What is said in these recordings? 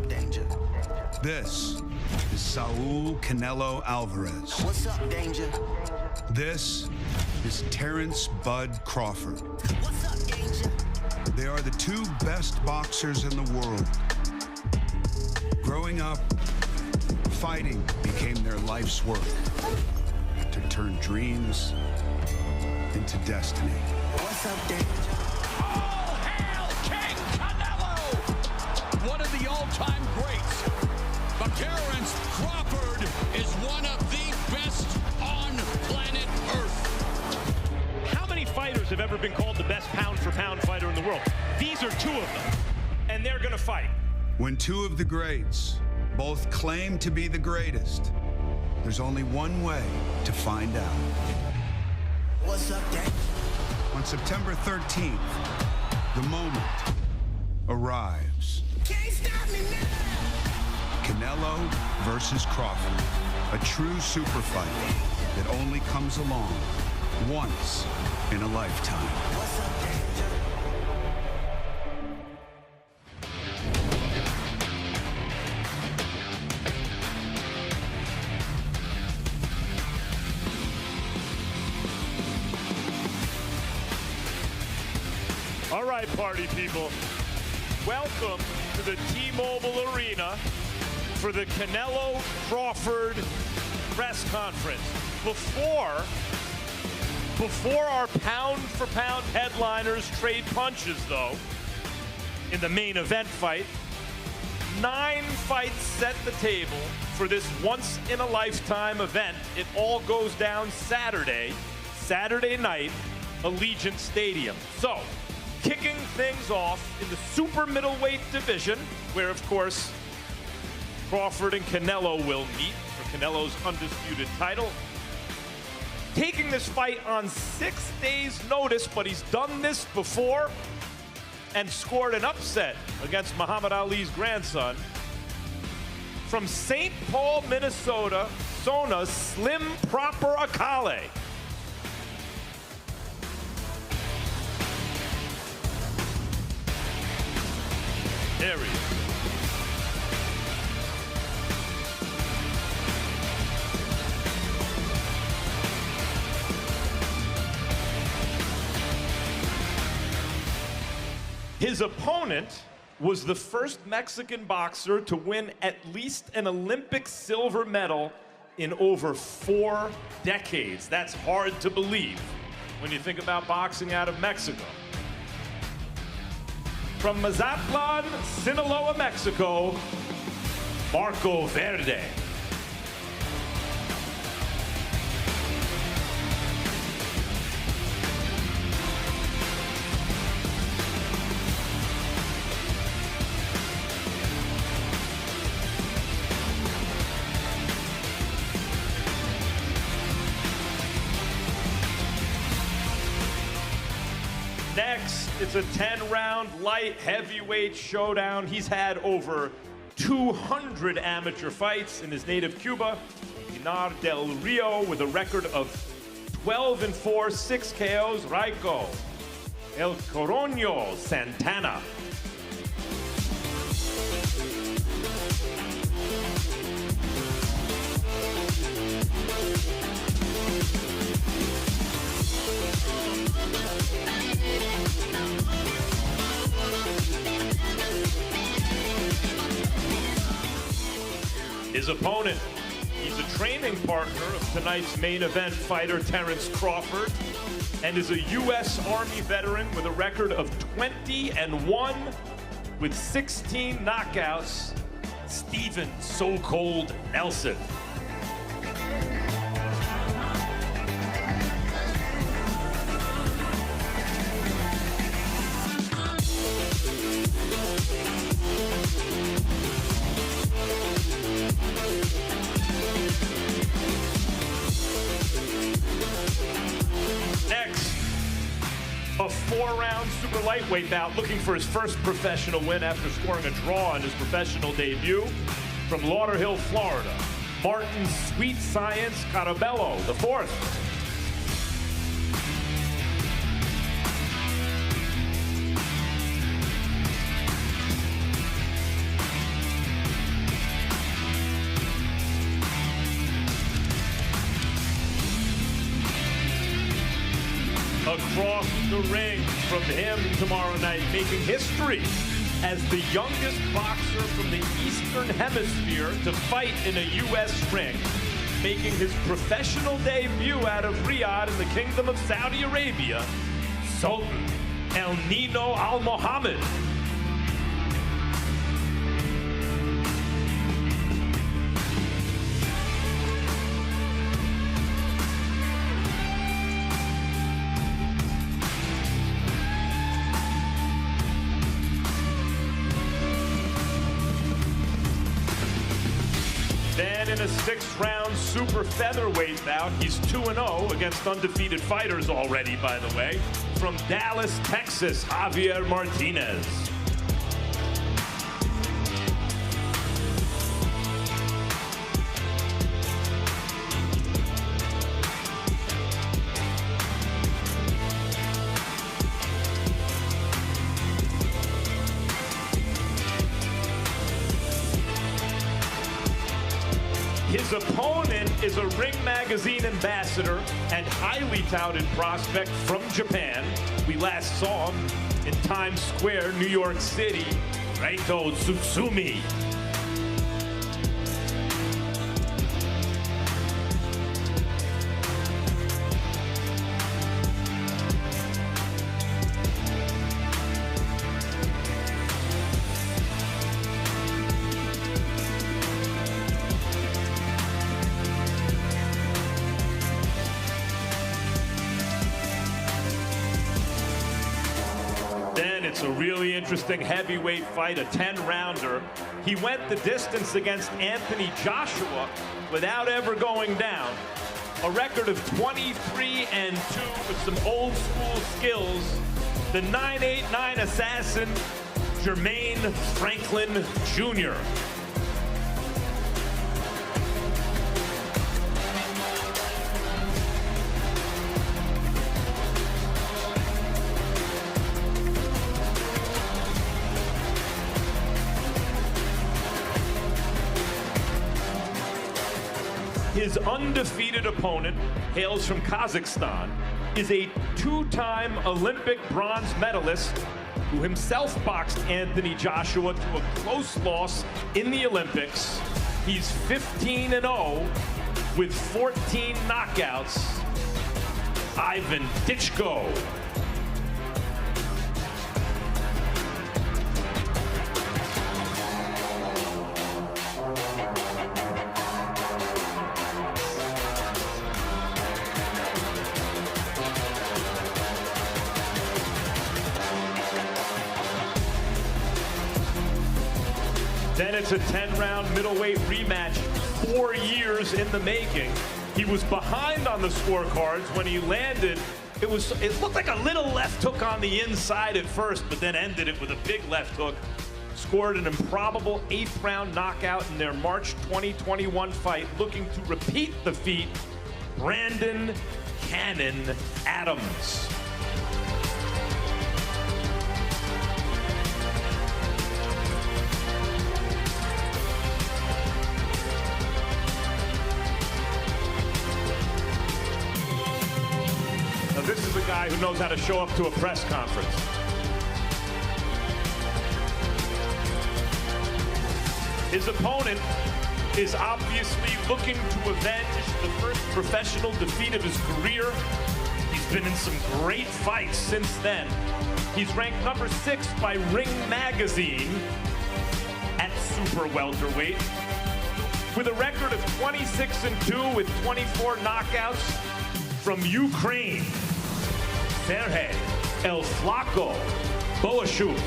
up, Danger? This is Saul Canelo Alvarez. What's up, Danger? This is Terence "Bud" Crawford. What's up, Danger? They are the two best boxers in the world. Growing up, fighting became their life's work to turn dreams into destiny. What's up, Danger? All hail King Canelo! One of the all-time greats. But Terence Crawford is one of the best on planet Earth. How many fighters have ever been called the best pound-for-pound fighter in the world? These are two of them, and they're gonna fight. When two of the greats both claim to be the greatest, there's only one way to find out. What's up, Danger? On September 13th, the moment arrives. Can't stop me now! Canelo versus Crawford, a true super fight that only comes along once in a lifetime. What's up, Danger? All right, party people. Welcome to the T-Mobile Arena for the Canelo Crawford press conference. Before our pound-for-pound headliners trade punches, though, in the main event fight, 9 fights set the table for this once-in-a-lifetime event. It all goes down Saturday night, Allegiant Stadium. So, kicking things off in the super middleweight division, where, of course, Crawford and Canelo will meet for Canelo's undisputed title. Taking this fight on 6 days' notice, but he's done this before and scored an upset against Muhammad Ali's grandson. From St. Paul, Minnesota, Sona Slim Proper Akale. There he is. His opponent was the first Mexican boxer to win at least an Olympic silver medal in over 4 decades. That's hard to believe when you think about boxing out of Mexico. From Mazatlan, Sinaloa, Mexico, Marco Verde. Next, it's a 10-round light heavyweight showdown. He's had over 200 amateur fights in his native Cuba. Pinar del Rio with a record of 12-4, 6 KOs. Raico El Coronio Santana. His opponent, he's a training partner of tonight's main event fighter, Terence Crawford, and is a U.S. Army veteran with a record of 20-1 with 16 knockouts, Steven So Cold Nelson. A 4-round super lightweight bout, looking for his first professional win after scoring a draw in his professional debut. From Lauderhill, Florida, Martin Sweet Science Carabello, the 4th. across the ring from him tomorrow night, making history as the youngest boxer from the Eastern Hemisphere to fight in a U.S. ring, making his professional debut out of Riyadh in the Kingdom of Saudi Arabia, Sultan El Nino Al Mohammed. Then in a 6th-round super featherweight bout, he's 2-0 against undefeated fighters already, by the way. From Dallas, Texas, Javier Martinez. His opponent is a Ring Magazine ambassador and highly touted prospect from Japan. We last saw him in Times Square, New York City, Reito Tsutsumi. Then it's a really interesting heavyweight fight, a 10-rounder. He went the distance against Anthony Joshua without ever going down. A record of 23-2 with some old school skills. The 989 assassin, Jermaine Franklin Jr. His undefeated opponent hails from Kazakhstan, is a 2-time Olympic bronze medalist who himself boxed Anthony Joshua to a close loss in the Olympics. He's 15-0 with 14 knockouts. Ivan Ditchko. Then it's a 10-round middleweight rematch, 4 years in the making. He was behind on the scorecards when he landed. It looked like a little left hook on the inside at first, but then ended it with a big left hook. Scored an improbable 8th-round knockout in their March 2021 fight, looking to repeat the feat, Brandon Cannon Adams. Now, this is a guy who knows how to show up to a press conference. His opponent is obviously looking to avenge the first professional defeat of his career. He's been in some great fights since then. He's ranked number 6 by Ring Magazine at super welterweight, with a record of 26-2 with 24 knockouts. From Ukraine, Sergey El Flaco Boashuk.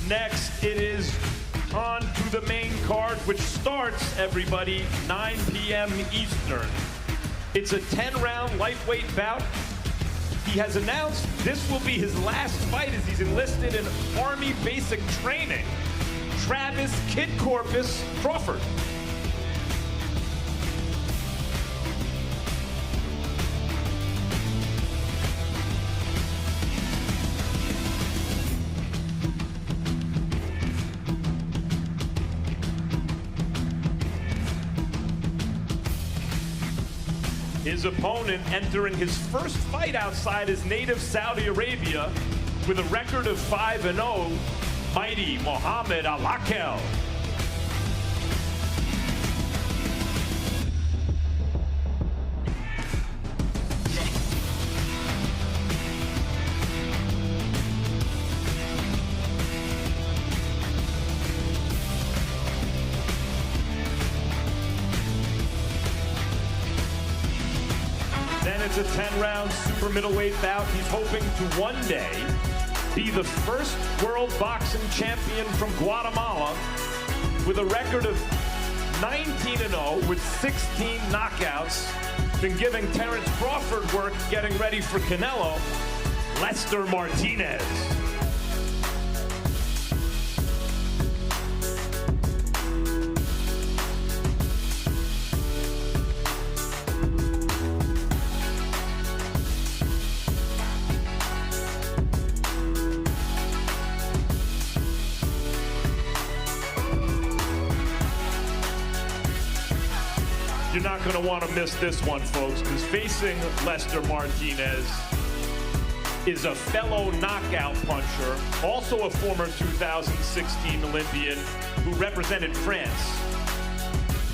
Next, it is on to the main card, which starts, everybody, 9 p.m. Eastern. It's a 10-round lightweight bout. He has announced this will be his last fight as he's enlisted in Army basic training. Travis Kid Corpus Crawford. His opponent entering his first fight outside his native Saudi Arabia with a record of 5-0, mighty Mohamed Alakel. Then it's a 10-round super middleweight bout. He's hoping to one day be the first world boxing champion from Guatemala with a record of 19-0 with 16 knockouts. Been giving Terence Crawford work getting ready for Canelo, Lester Martinez. You're not going to want to miss this one, folks, because facing Lester Martinez is a fellow knockout puncher, also a former 2016 Olympian who represented France.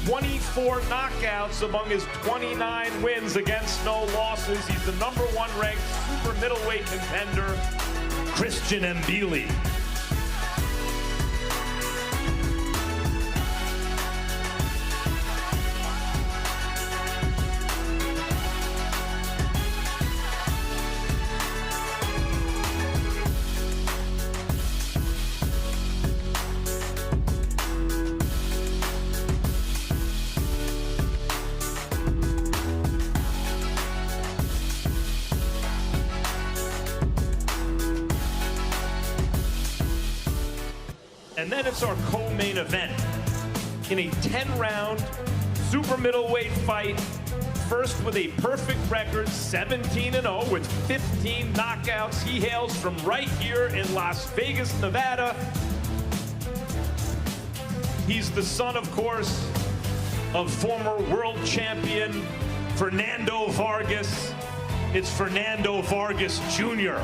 24 knockouts among his 29 wins against no losses. He's the #1 ranked super middleweight contender, Christian Mbili. And then it's our co-main event in a 10-round super middleweight fight. First with a perfect record, 17-0 with 15 knockouts. He hails from right here in Las Vegas, Nevada. He's the son, of course, of former world champion Fernando Vargas. It's Fernando Vargas Jr.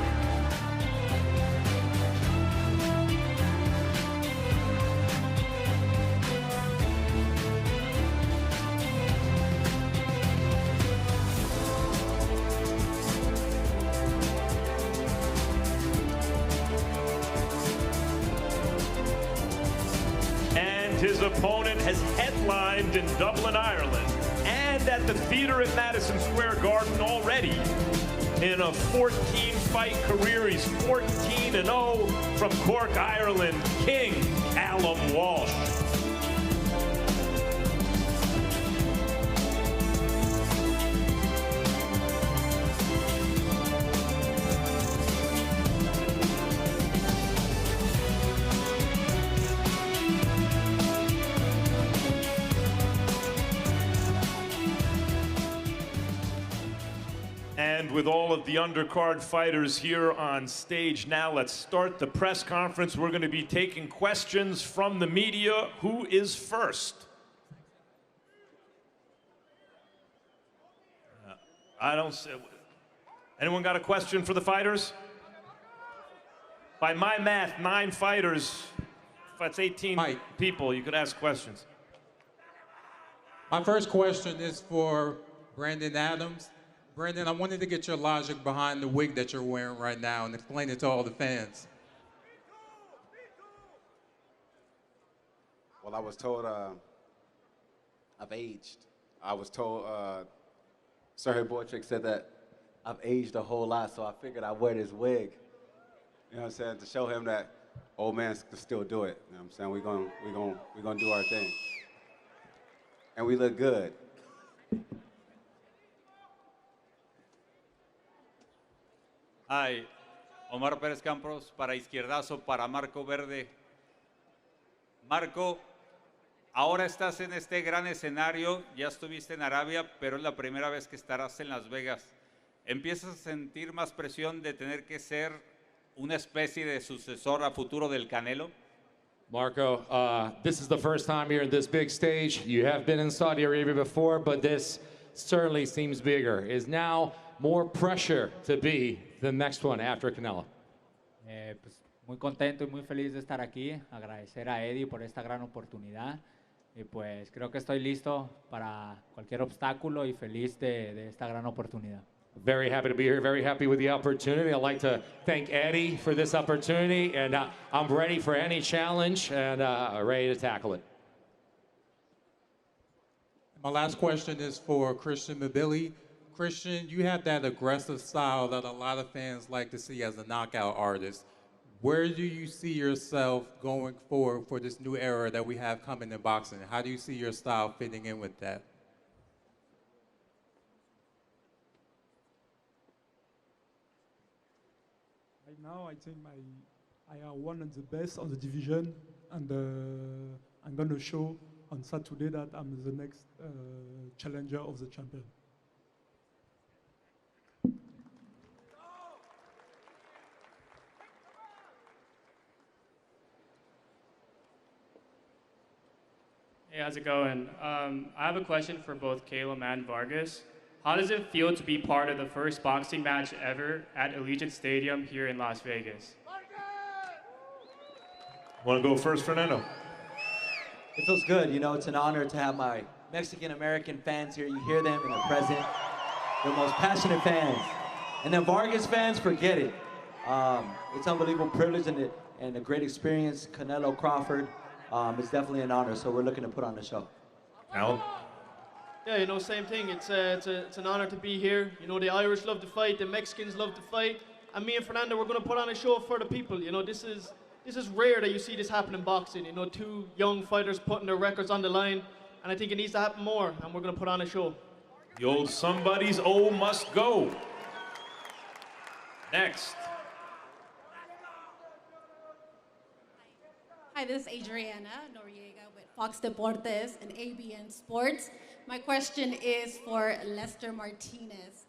His opponent has headlined in Dublin, Ireland, and at the theater at Madison Square Garden already. In a 14-fight career, he's 14-0 from Cork, Ireland, King Callum Walsh. And with all of the undercard fighters here on stage now, let's start the press conference. We're going to be taking questions from the media. Who is first? I don't see. Anyone got a question for the fighters? By my math, 9 fighters. If that's 18 people, you could ask questions. My first question is for Brandon Adams. Brandon, I wanted to get your logic behind the wig that you're wearing right now and explain it to all the fans. Well, I was told I've aged. I was told Sergey Boychik said that I've aged a whole lot, so I figured I'd wear this wig. You know what I'm saying? To show him that old man can still do it. You know what I'm saying? We're gonna do our thing. And we look good. Hi, Omar Pérez Campos para Izquierdazo, para Marco Verde. Marco, ahora estás en este gran escenario, ya estuviste en Arabia, pero es la primera vez que estarás en Las Vegas. ¿Empiezas a sentir más presión de tener que ser una especie de sucesor a futuro del Canelo? Marco, this is the first time you're in this big stage. You have been in Saudi Arabia before, but this certainly seems bigger. Is now more pressure to be the next one after Canelo? Pues muy contento y muy feliz de estar aquí. Agradecer a Eddie por esta gran oportunidad. Y pues creo que estoy listo para cualquier obstáculo y feliz de esta gran oportunidad. Very happy to be here, very happy with the opportunity. I'd like to thank Eddie for this opportunity, and I'm ready for any challenge and ready to tackle it. My last question is for Christian Mabili. Christian, you have that aggressive style that a lot of fans like to see as a knockout artist. Where do you see yourself going forward for this new era that we have coming in boxing? How do you see your style fitting in with that? Right now, I think I am one of the best of the division, and I'm going to show on Saturday that I'm the next challenger of the champion. Hey, how's it going? I have a question for both Caleb and Vargas. How does it feel to be part of the first boxing match ever at Allegiant Stadium here in Las Vegas? Want to go first, Fernando? It feels good. You know, it's an honor to have my Mexican-American fans here. You hear them and they're present. They're the most passionate fans. And then Vargas fans, forget it. It's unbelievable privilege and a great experience. Canelo Crawford. It's definitely an honor, so we're looking to put on a show. Alan? Yeah, you know, same thing. It's an honor to be here. You know, the Irish love to fight, the Mexicans love to fight, and me and Fernando, we're going to put on a show for the people. You know, this is rare that you see this happen in boxing. You know, two young fighters putting their records on the line, and I think it needs to happen more, and we're going to put on a show. The old somebody's O must go. Next. Hi, this is Adriana Noriega with Fox Deportes and ABN Sports. My question is for Lester Martinez.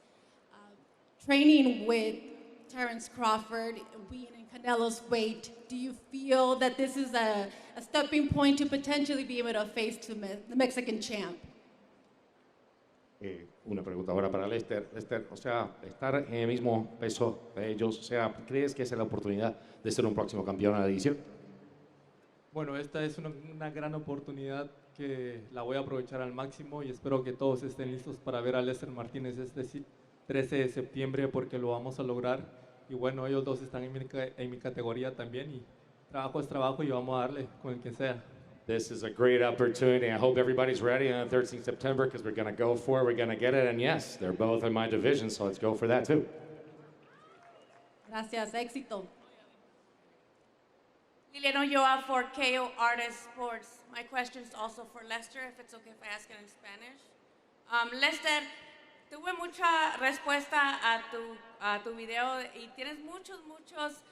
Training with Terence Crawford, being in Canelo's weight, do you feel that this is a stepping point to potentially be able to face the Mexican champ? Una pregunta ahora para Lester. Lester, o sea, estar en el mismo peso de ellos, o sea, ¿crees que esa es la oportunidad de ser un próximo campeón en la división? Bueno, esta es una gran oportunidad que la voy a aprovechar al máximo y espero que todos estén listos para ver a Lester Martínez este 13 de septiembre porque lo vamos a lograr. Y bueno, ellos dos están en mi categoría también y trabajo es trabajo y vamos a darle con el que sea. This is a great opportunity. I hope everybody's ready on the 13th September because we're going to go for it, we're going to get it, and yes, they're both in my division, so let's go for that too. Gracias, éxito. Liliana Ulloa for KO Artist Sports. My question is also for Lester, if it's okay if I ask it in Spanish. Lester, tuve mucha respuesta a tu video y tienes muchos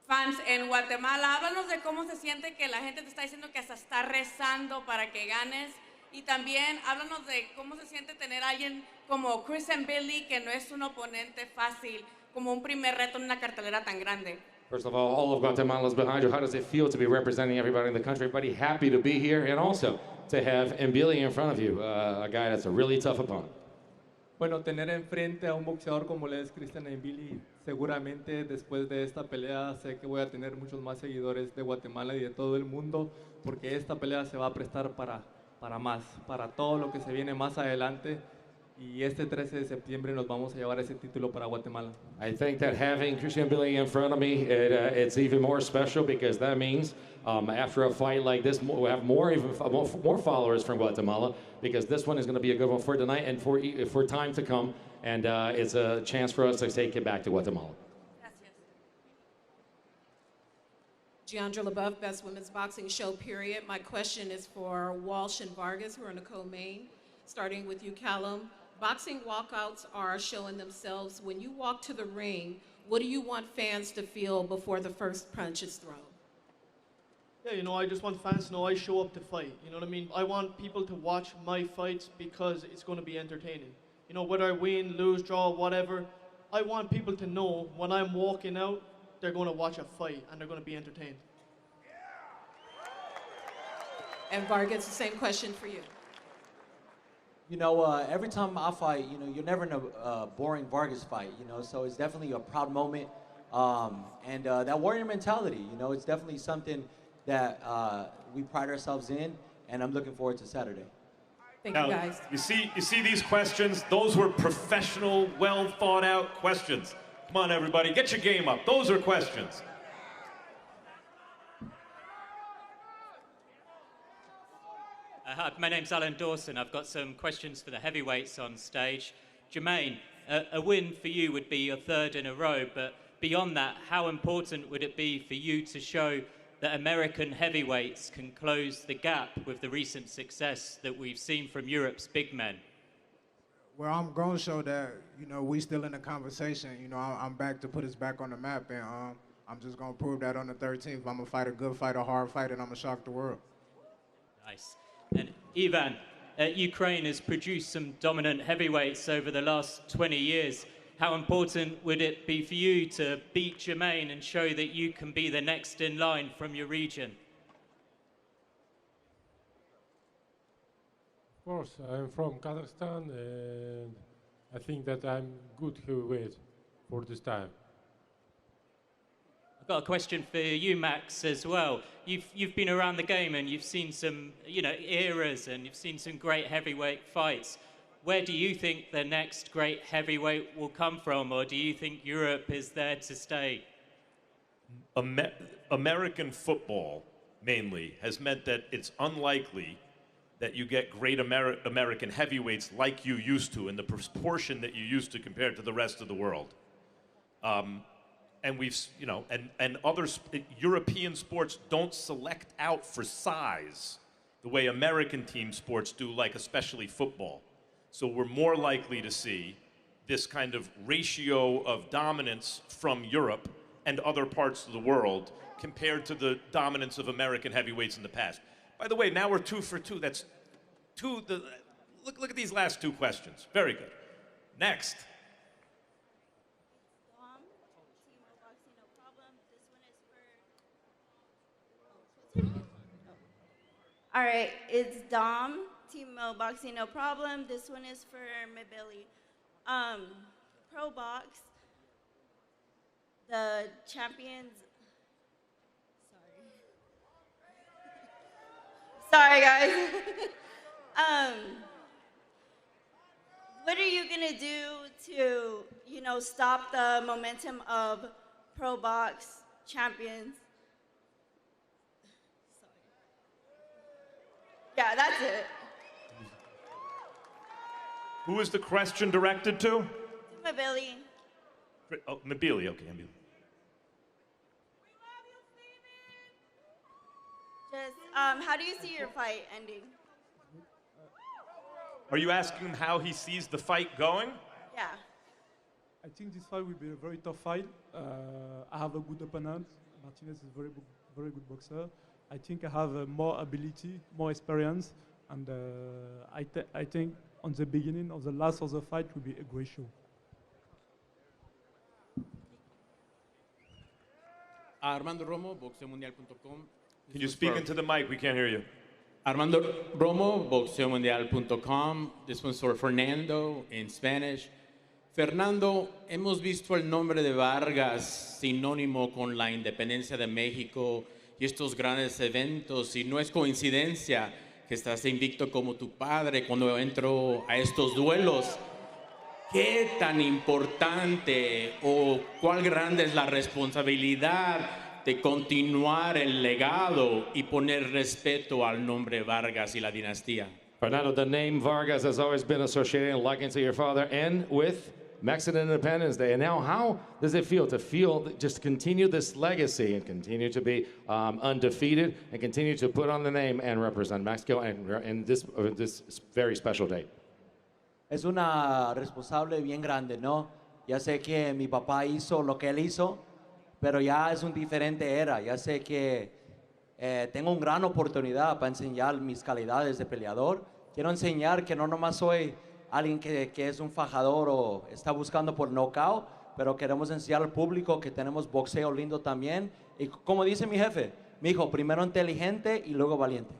fans en Guatemala. Háblanos de cómo se siente que la gente te está diciendo que hasta está rezando para que ganes. Y también háblanos de cómo se siente tener a alguien como Christian Billy, que no es un oponente fácil, como un primer reto en una cartelera tan grande. First of all of Guatemala's behind you. How does it feel to be representing everybody in the country? Everybody happy to be here and also to have Mbili in front of you, a guy that's a really tough opponent. Bueno, tener enfrente a un boxeador como le es Christian Mbili, seguramente después de esta pelea sé que voy a tener muchos más seguidores de Guatemala y de todo el mundo porque esta pelea se va a prestar para más, para todo lo que se viene más adelante. Y este 13 de septiembre nos vamos a llevar ese título para Guatemala. I think that having Christian Billy in front of me, it's even more special because that means after a fight like this, we'll have more followers from Guatemala because this one is going to be a good one for tonight and for time to come. And it's a chance for us to take it back to Guatemala. Giandra LaBeouf, Best Women's Boxing Show, period. My question is for Walsh and Vargas, who are in the co-main. Starting with you, Callum. Boxing walkouts are showing themselves. When you walk to the ring, what do you want fans to feel before the first punch is thrown? Yeah, you know, I just want fans to know I show up to fight. You know what I mean? I want people to watch my fights because it's going to be entertaining. You know, whether I win, lose, draw, whatever, I want people to know when I'm walking out, they're going to watch a fight and they're going to be entertained. And Vargas, the same question for you. you know, every time I fight, you know, you're never in a boring Vargas fight, you know, so it's definitely a proud moment. And that warrior mentality, you know, it's definitely something that we pride ourselves in, and I'm looking forward to Saturday. Thank Now, you, guys. You see these questions? Those were professional, well thought out questions. Come on, everybody, get your game up. Those are questions. Hi, my name's Alan Dawson. I've got some questions for the heavyweights on stage. Jermaine, a win for you would be your third in a row, but beyond that, how important would it be for you to show that American heavyweights can close the gap with the recent success that we've seen from Europe's big men? Well, I'm going to show that, you know, we still in the conversation. You know, I'm back to put us back on the map, and I'm just going to prove that on the 13th. I'm going to fight a good fight, a hard fight, and I'm going to shock the world. Nice. And Ivan, Ukraine has produced some dominant heavyweights over the last 20 years. How important would it be for you to beat Jermaine and show that you can be the next in line from your region? Of course, I'm from Kazakhstan, and I think that I'm good heavyweight for this time. I've got a question for you, Max, as well. You've been around the game and you've seen some, you know, eras, and you've seen some great heavyweight fights. Where do you think the next great heavyweight will come from, or do you think Europe is there to stay? American football, mainly, has meant that it's unlikely that you get great American heavyweights like you used to, in the proportion that you used to compared to the rest of the world. And we've, you know, and other European sports don't select out for size the way American team sports do, like especially football. So we're more likely to see this kind of ratio of dominance from Europe and other parts of the world compared to the dominance of American heavyweights in the past. By the way, now we're 2 for 2. That's two. Look at these last two questions. Very good. Next. All right, it's Dom, Team Mo Boxing No Problem. This one is for Mabili. Pro Box, the champions. Sorry, guys. What are you gonna do to, you know, stop the momentum of Pro Box champions? Yeah, that's it. Who is the question directed to? Mabili. Oh, Mabili, okay. Just, how do you see your fight ending? Are you asking him how he sees the fight going? Yeah. I think this fight will be a very tough fight. I have a good opponent. Martinez is a very good boxer. I think I have more ability, more experience, and I think on the beginning of the last of the fight will be a great show. Armando Romo, boxeomundial.com. Can you speak into the mic? We can't hear you. Armando Romo, boxeomundial.com. This one's for Fernando in Spanish. Fernando, hemos visto el nombre de Vargas sinónimo con la independencia de México y estos grandes eventos, y no es coincidencia que estás invicto como tu padre cuando entró a estos duelos. ¿Qué tan importante o cuál grande es la responsabilidad de continuar el legado y poner respeto al nombre Vargas y la dinastía? Fernando, the name Vargas has always been associated and likened to your father and with Mexican Independence Day. And now, how does it feel to just continue this legacy and continue to be undefeated and continue to put on the name and represent Mexico in this very special day? Es una responsable bien grande, ¿no? Ya sé que mi papá hizo lo que él hizo, pero ya es una diferente era. Ya sé que tengo una gran oportunidad para enseñar mis calidades de peleador. Quiero enseñar que no nomás soy alguien que es un fajador o está buscando por knockout, pero queremos enseñar al público que tenemos boxeo lindo también. Y como dice mi jefe, mi hijo, primero inteligente y luego valiente.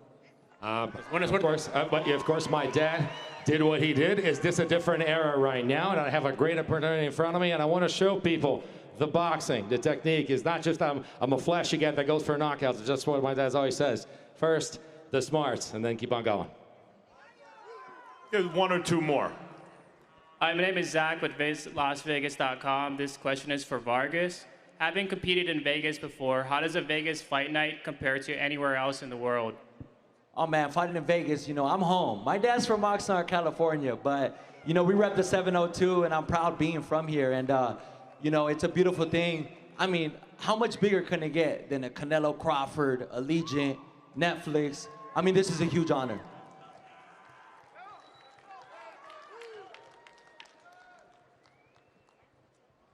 Of course, my dad did what he did. Is this a different era right now? And I have a great opportunity in front of me, and I want to show people the boxing, the technique is not just I'm a flashy guy that goes for knockouts. It's just what my dad always says. First, the smarts, and then keep on going. There's one or two more. Hi, my name is Zach with LasVegas.com. This question is for Vargas. Having competed in Vegas before, how does a Vegas fight night compare to anywhere else in the world? Oh man, fighting in Vegas, I'm home. My dad's from Oxnard, California, but we rep the 702 and I'm proud being from here. And it's a beautiful thing. I mean, how much bigger can it get than a Canelo Crawford, Allegiant, Netflix? I mean, this is a huge honor.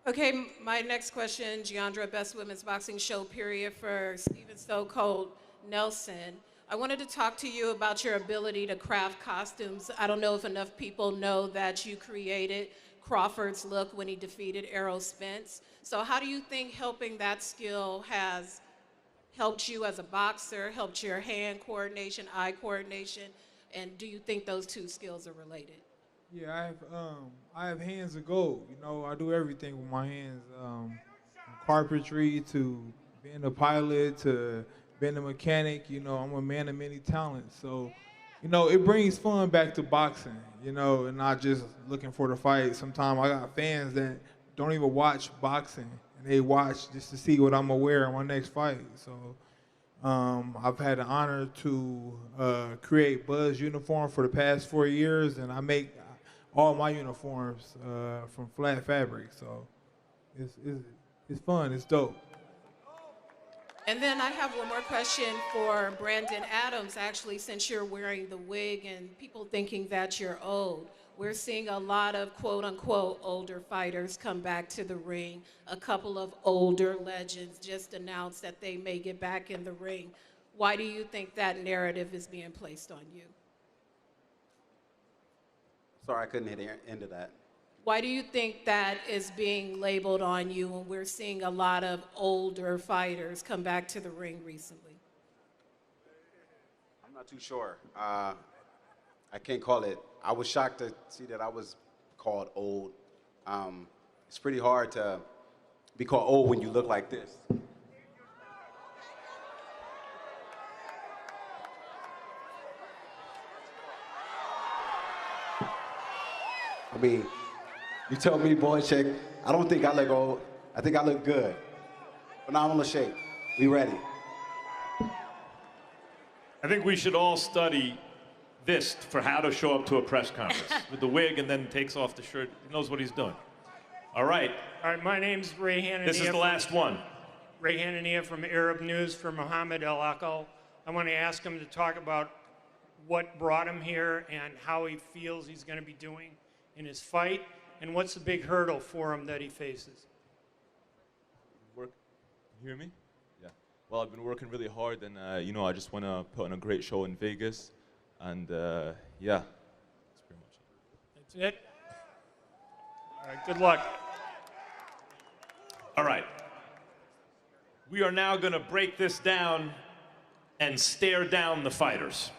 Okay, my next question, Giandra, best women's boxing show period for Steven So Cold Nelson. I wanted to talk to you about your ability to craft costumes. I don't know if enough people know that you created Crawford's look when he defeated Errol Spence. So how do you think helping that skill has helped you as a boxer, helped your hand coordination, eye coordination, and do you think those two skills are related? Yeah, I have hands of gold. I do everything with my hands, from carpentry to being a pilot to being a mechanic. I'm a man of many talents. So, it brings fun back to boxing, and not just looking for the fight. Sometimes I got fans that don't even watch boxing, and they watch just to see what I'm gonna wear in my next fight. So, I've had the honor to create Buzz uniform for the past 4 years, and I make all my uniforms from flat fabric. So, it's fun. It's dope. And then I have one more question for Brandon Adams, actually, since you're wearing the wig and people thinking that you're old. We're seeing a lot of quote-unquote older fighters come back to the ring. A couple of older legends just announced that they may get back in the ring. Why do you think that narrative is being placed on you? Sorry, I couldn't hit the end of that. Why do you think that is being labeled on you when we're seeing a lot of older fighters come back to the ring recently? I'm not too sure. I can't call it. I was shocked to see that I was called old. It's pretty hard to be called old when you look like this. I mean, you tell me, boy, check. I don't think I look old. I think I look good. Phenomenal shape. We ready. I think we should all study this for how to show up to a press conference with the wig and then takes off the shirt. He knows what he's doing. All right. All right, my name's Ray Hanania. This is the last one. Ray Hanania from Arab News for Mohammed El Akal. I want to ask him to talk about what brought him here and how he feels he's going to be doing in his fight, and what's the big hurdle for him that he faces? Can you hear me? Yeah. Well, I've been working really hard, and I just want to put on a great show in Vegas, and yeah, that's pretty much it. That's it? All right, good luck. All right. We are now going to break this down and stare down the fighters.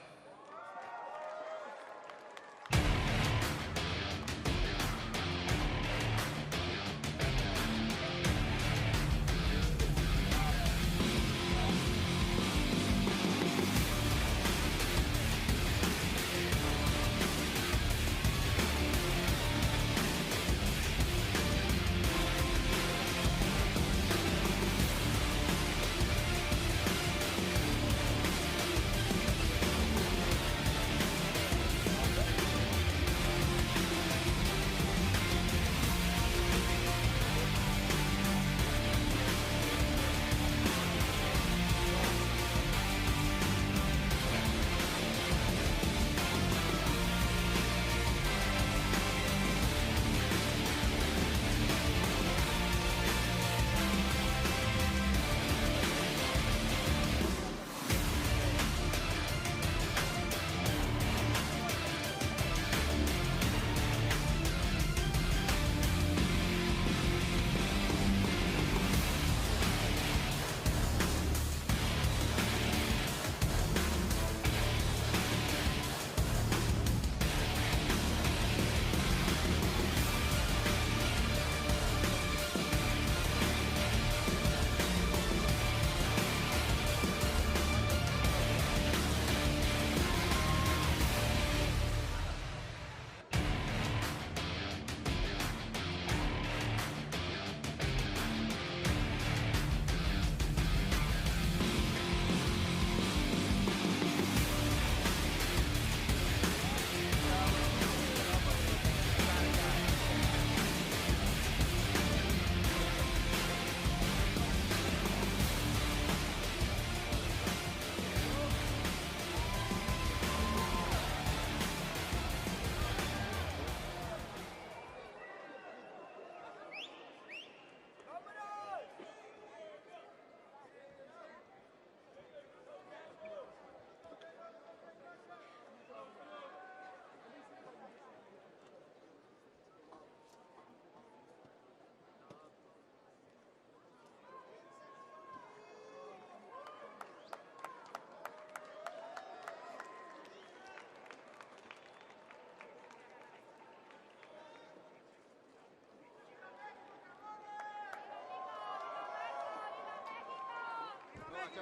I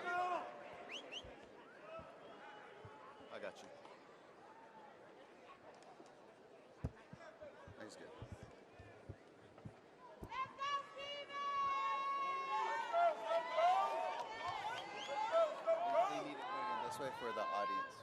got you. He's good. They need it moving this way for the audience.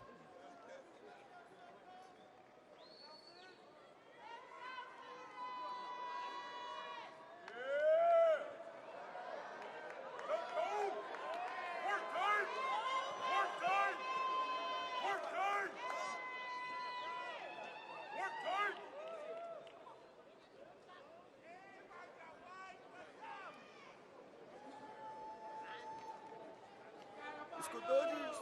Let's go Dodgers!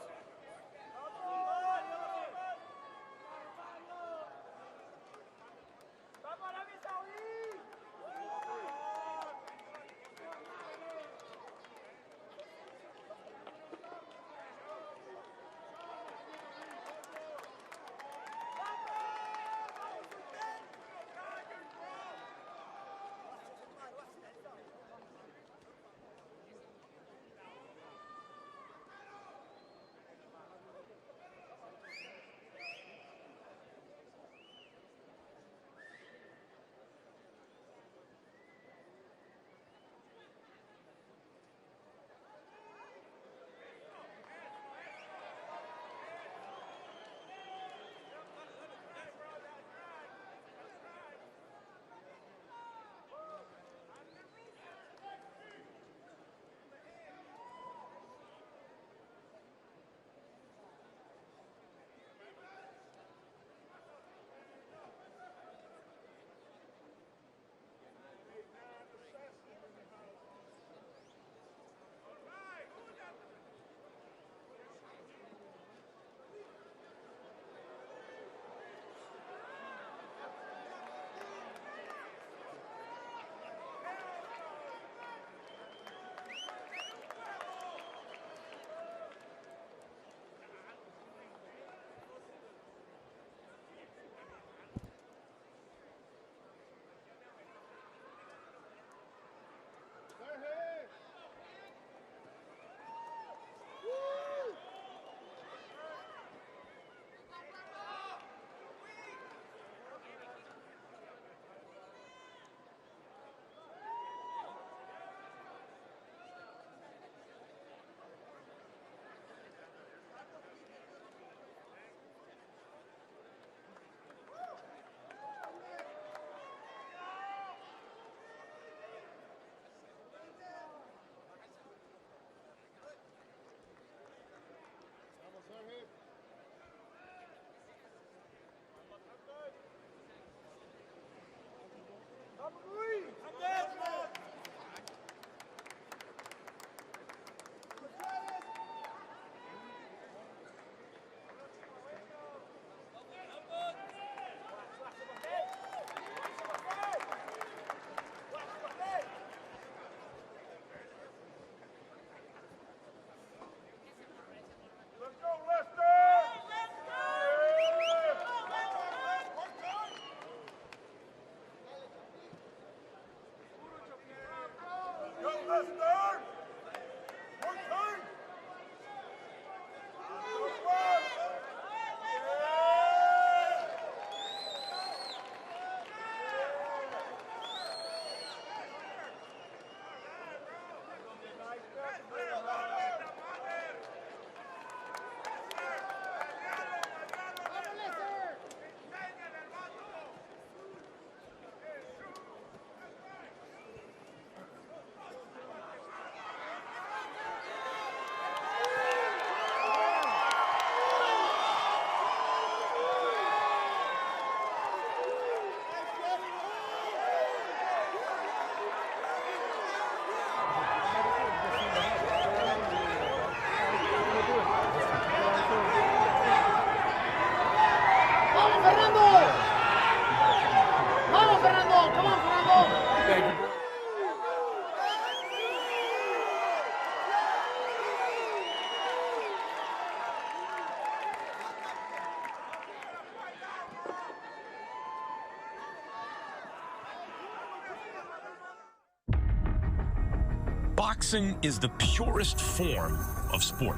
Boxing is the purest form of sport.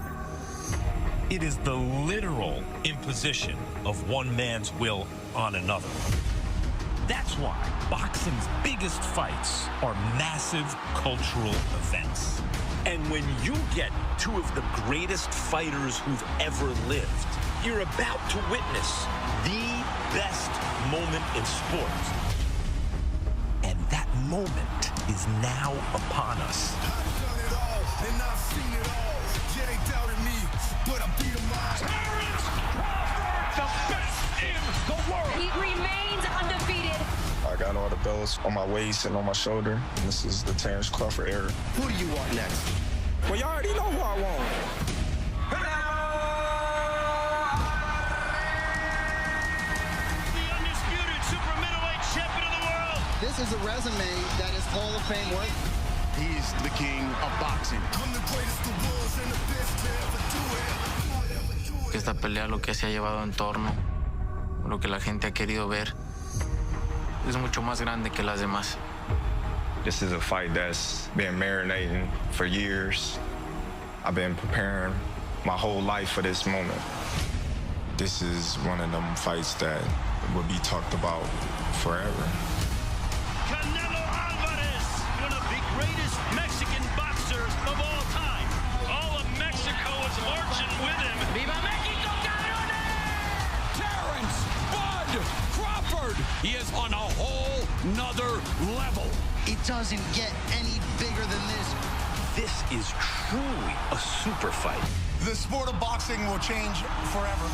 It is the literal imposition of one man's will on another. That's why boxing's biggest fights are massive cultural events. And when you get two of the greatest fighters who've ever lived, you're about to witness the best moment in sport. And that moment is now upon us. I've done it all, and I've seen it all. Yeah, they doubted me, but I beat them all. Terence Crawford, the best in the world. He remains undefeated. I got all the belts on my waist and on my shoulder. And this is the Terence Crawford era. Who do you want next? Well, you already know who I want. The undisputed super middleweight champion of the world. This is a resume that is Hall of Fame worthy. He's the king of boxing. I'm the greatest the world's and the best to ever do it. Esta pelea lo que se ha llevado en torno, lo que la gente ha querido ver, es mucho más grande que las demás. This is a fight that's been marinating for years. I've been preparing my whole life for this moment. This is one of them fights that will be talked about forever. Canelo Alvarez, one of the greatest Mexican boxers of all time. All of Mexico is marching with him. Viva Mexico, cabrones! Terence Bud Crawford. He is on a whole nother level. It doesn't get any bigger than this. This is truly a super fight. The sport of boxing will change forever.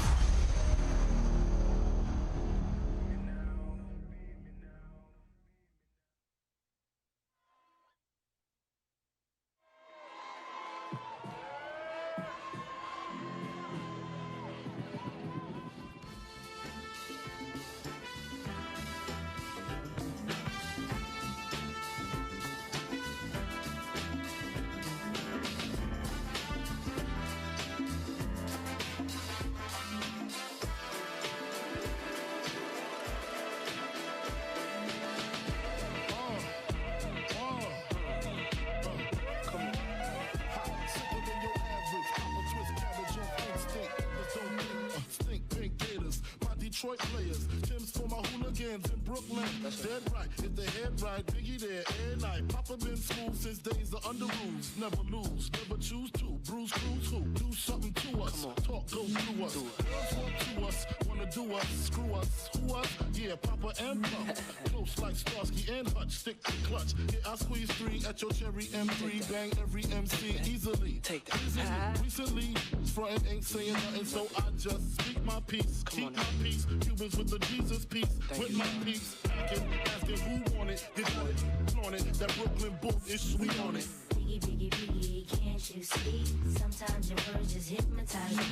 Detroit players, Tim's for my hooligans in Brooklyn. That's dead right, if the head right, Biggie there, every night. Papa been smooth since days of under rules. Never lose, never choose to. Bruce Cruz who? Do something to us. Talk goes through us. Girls want to us, wanna do us, screw us. Who us? Yeah, Papa and Pump. Close like Starsky and Hutch, stick to clutch. Yeah, I squeeze 3 at your cherry M3. Bang every MC easily. Take that. Recently, frontin' ain't saying nothing, so I just speak my peace. Keep my peace. Cubans with the Jesus piece. With my peace. Asking who want it. You got it. Flaunt it. That Brooklyn book is sweet on it. Biggie, biggie, biggie, can't you see? Sometimes your words just hypnotize me.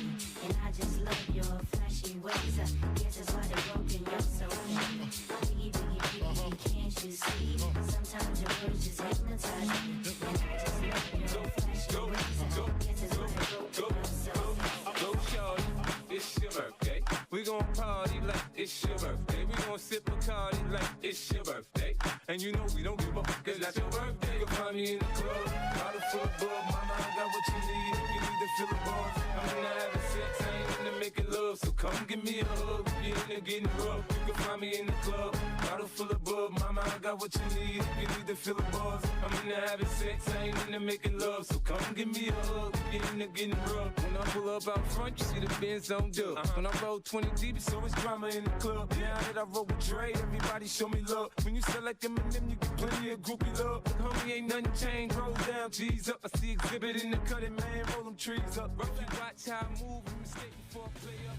And I just love your flashy ways. I guess that's why they're broken, you're so biggie, biggie, biggie, can't you see? Sometimes your words just hypnotize me. And I just love your flashy ways. I guess that's why they're broken, you're so Go, shorty, it's your birthday. We gon' party like it's your birthday. We gon' sip Bacardi like it's your birthday. And you know we don't give up, cause that's your birthday. You'll find me in the club, bottle full of bug. Mama, I got what you need if you need to fill the bar. I'm in the having sex, I ain't into making love. So come give me a hug, if you're in there getting rough. You can find me in the club, bottle full of bug. Mama, I got what you need if you need to fill the bars. I'm in there having sex, I ain't into making love. So come give me a hug, if you're in there getting rough. When I pull up out front, you see the Benz on dub. When I roll 20 deep, it's always drama in the club. Now that I roll with Dre, everybody show me love. When you select them and them, you get plenty of groupie love. Homie, ain't nothing changed. Roll down, G's up. I see exhibit in the cutting, man. Roll them trees up. Rough, you watch how I move and mistake before I play up.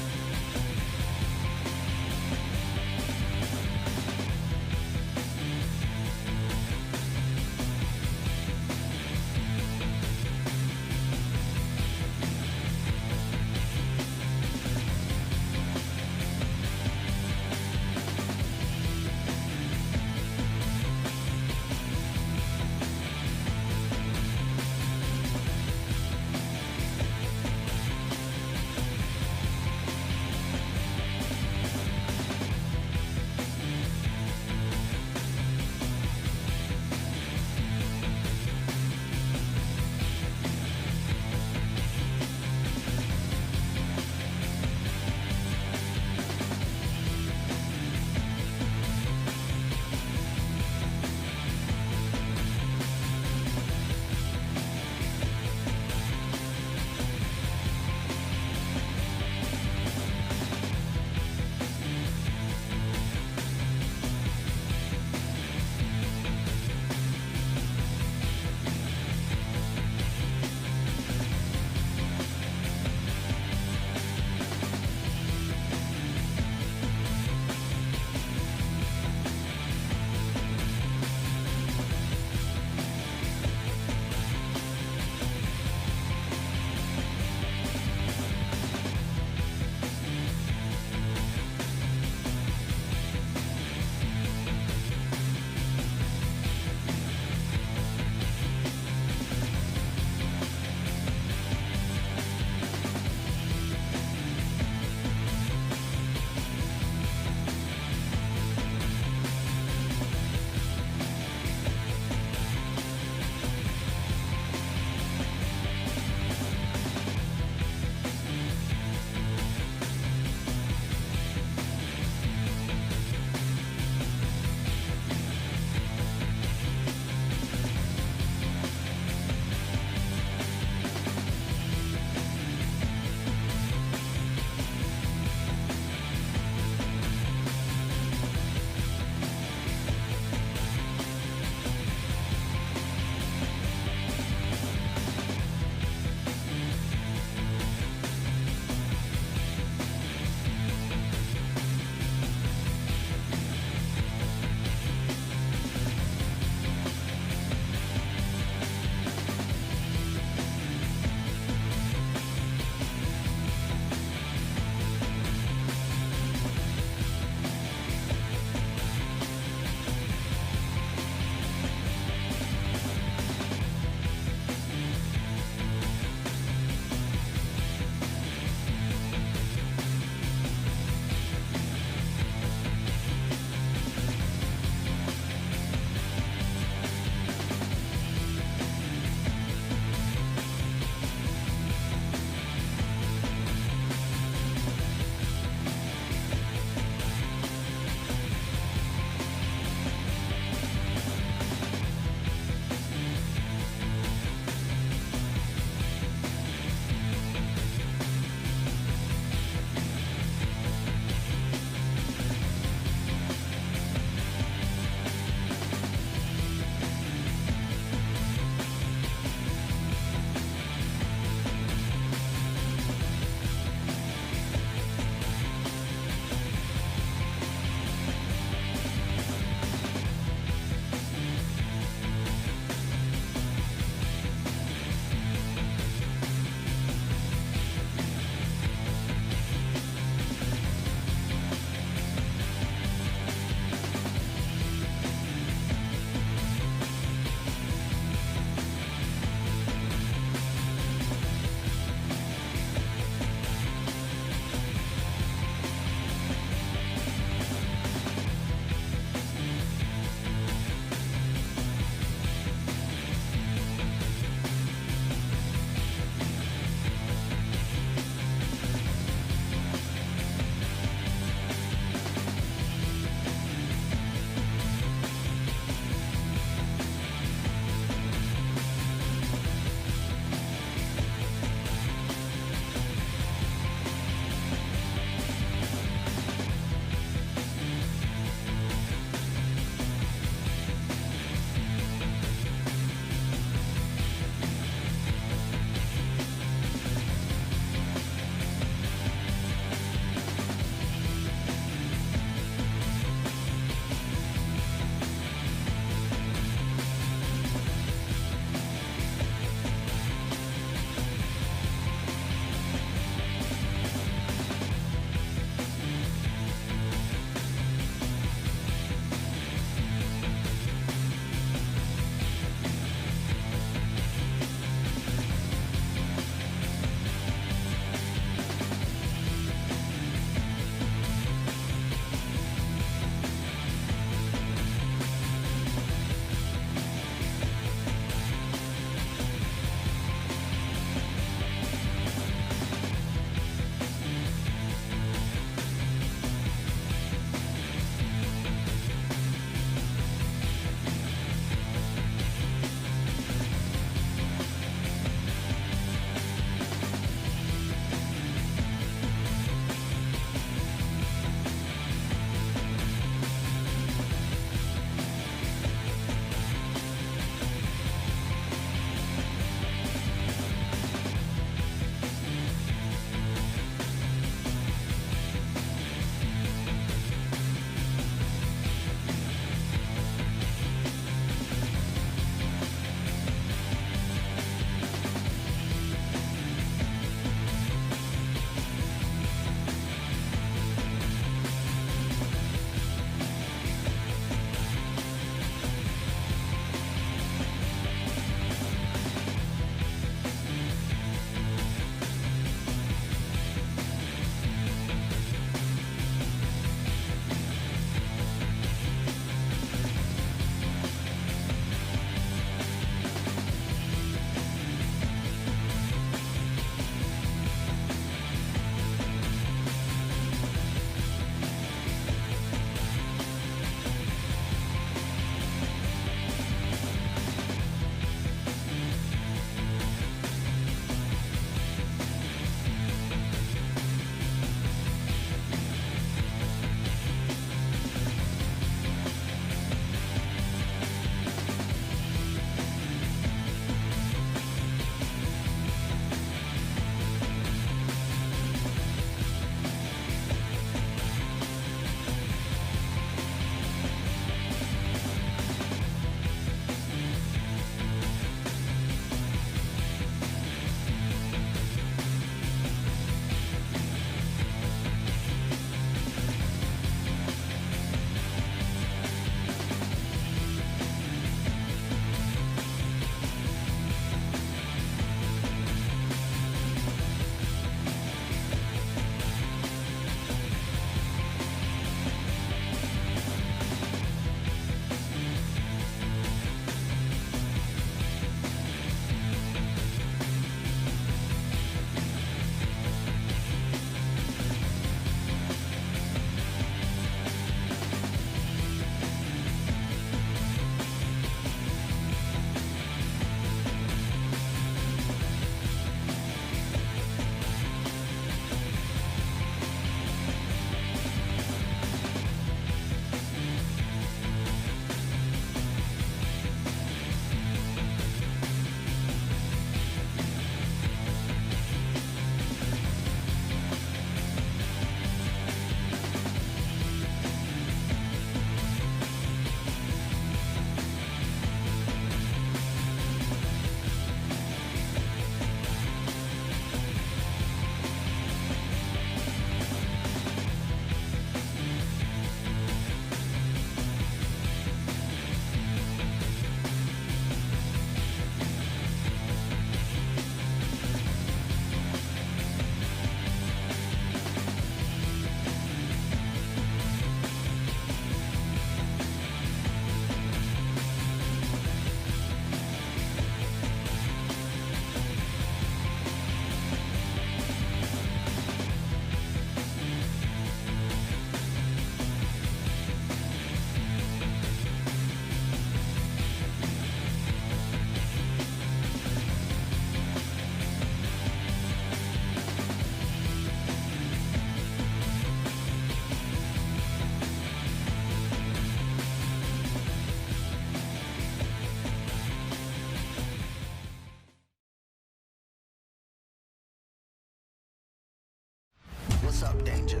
What's up, Danger?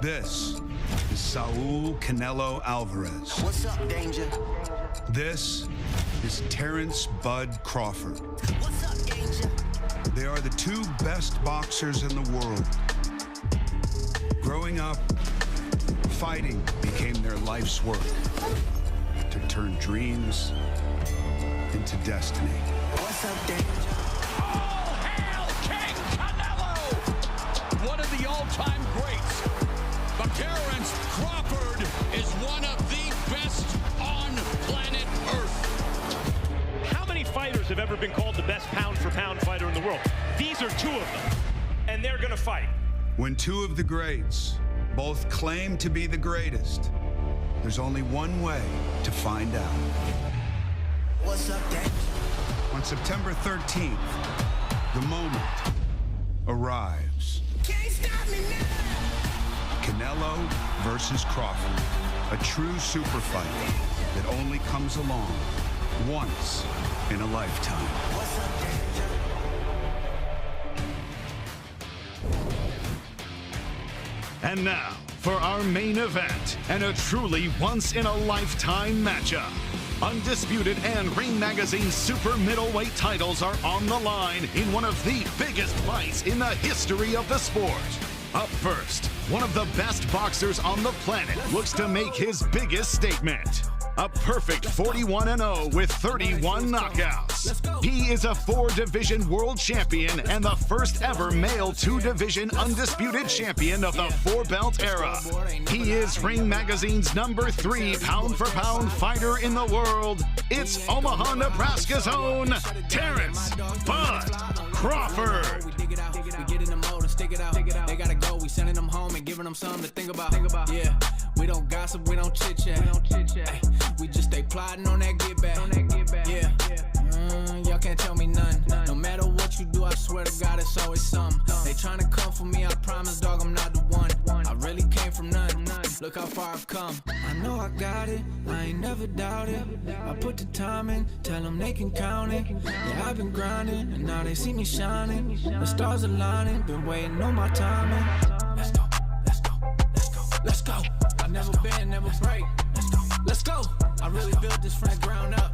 This is Saul Canelo Alvarez. What's up, Danger? This is Terence Bud Crawford. What's up, Danger? They are the two best boxers in the world. Growing up, fighting became their life's work to turn dreams into destiny. What's up, Danger? All hail King Canelo! One of the all-time greats. But Terence Crawford is one of the best on planet Earth. How many fighters have ever been called the best pound-for-pound fighter in the world? These are two of them, and they're going to fight. When two of the greats both claim to be the greatest, there's only one way to find out. What's up, Danger? On September 13th, the moment arrives. Can't stop me now. Canelo versus Crawford, a true super fight that only comes along once in a lifetime. What's up, Danger? And now, for our main event, and a truly once-in-a-lifetime matchup. Undisputed and Ring Magazine's super middleweight titles are on the line in one of the biggest fights in the history of the sport. Up first, one of the best boxers on the planet looks to make his biggest statement. A perfect 41-0 with 31 knockouts. He is a 4-division world champion and the first ever male 2-division undisputed champion of the 4-belt era. He is Ring Magazine's #3 pound-for-pound fighter in the world. It's Omaha, Nebraska's own Terence Bud Crawford. We get in the mode and stick it out. They gotta go. We sending them home and giving them something to think about. Yeah, we don't gossip, we don't chit chat. We just stay plotting on that get back. Yeah, y'all can't tell me none. No matter what you do, I swear to God, it's always something. They trying to come for me, I promise, dog, I'm not the one. I really came from none. Look how far I've come. I know I got it, I ain't never doubted. I put the time in, tell them they can count it. Yeah, I've been grinding, and now they see me shining. The stars aligning, been waiting on my timing. Let's go, let's go, let's go, let's go. I've never been, never break. Let's go. I really built this from the ground up.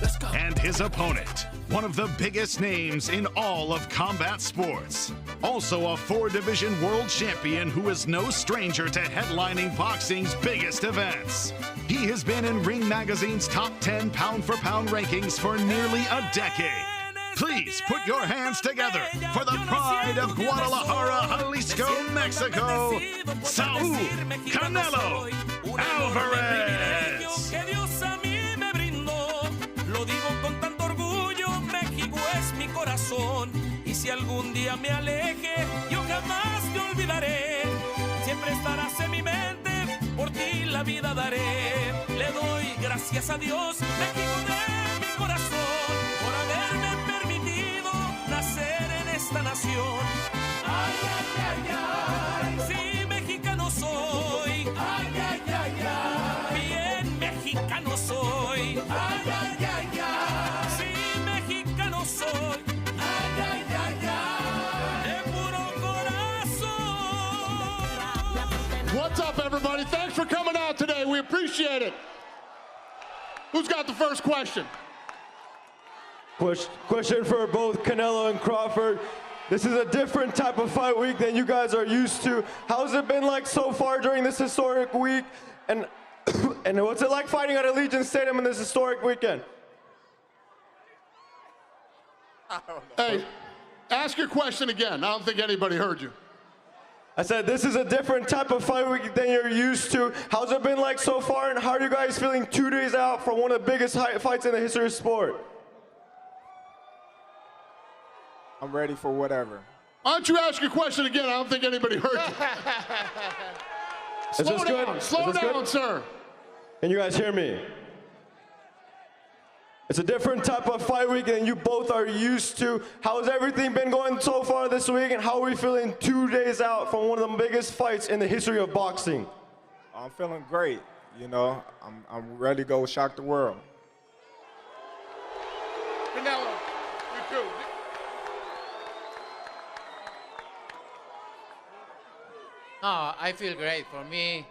Let's go. And his opponent, one of the biggest names in all of combat sports. Also a 4-division world champion who is no stranger to headlining boxing's biggest events. He has been in Ring Magazine's top 10 pound-for-pound rankings for nearly a decade. Please put your hands together for the pride of Guadalajara, Jalisco, Mexico, Saul Canelo Alvarez. Que Dios a mí me brindó, lo digo con tanto orgullo, México es mi corazón, y si algún día me aleje, yo jamás te olvidaré, siempre estarás en mi mente, por ti la vida daré, le doy gracias a Dios, México de mi corazón, por haberme permitido nacer en esta nación. Ay, ay, ay, ay, sí, mexicano soy. Ay, ay, ay, ay, bien mexicano soy. Ay, ay, ay, ay, sí, mexicano soy. Ay, ay, ay, ay, de puro corazón. What's up, everybody? Thanks for coming out today. We appreciate it. Who's got the first question? Question for both Canelo and Crawford. This is a different type of fight week than you guys are used to. How's it been like so far during this historic week? And and what's it like fighting at Allegiant Stadium in this historic weekend? Hey, ask your question again. I don't think anybody heard you. I said this is a different type of fight week than you're used to. How's it been like so far, and how are you guys feeling 2 days out from one of the biggest fights in the history of sport? I'm ready for whatever. Why don't you ask your question again? I don't think anybody heard you. Slow down, sir. Can you guys hear me? It's a different type of fight week than you both are used to. How has everything been going so far this week, and how are we feeling 2 days out from one of the biggest fights in the history of boxing? I'm feeling great. You know, I'm ready to go shock the world. Canelo, you too. No, I feel great. For me,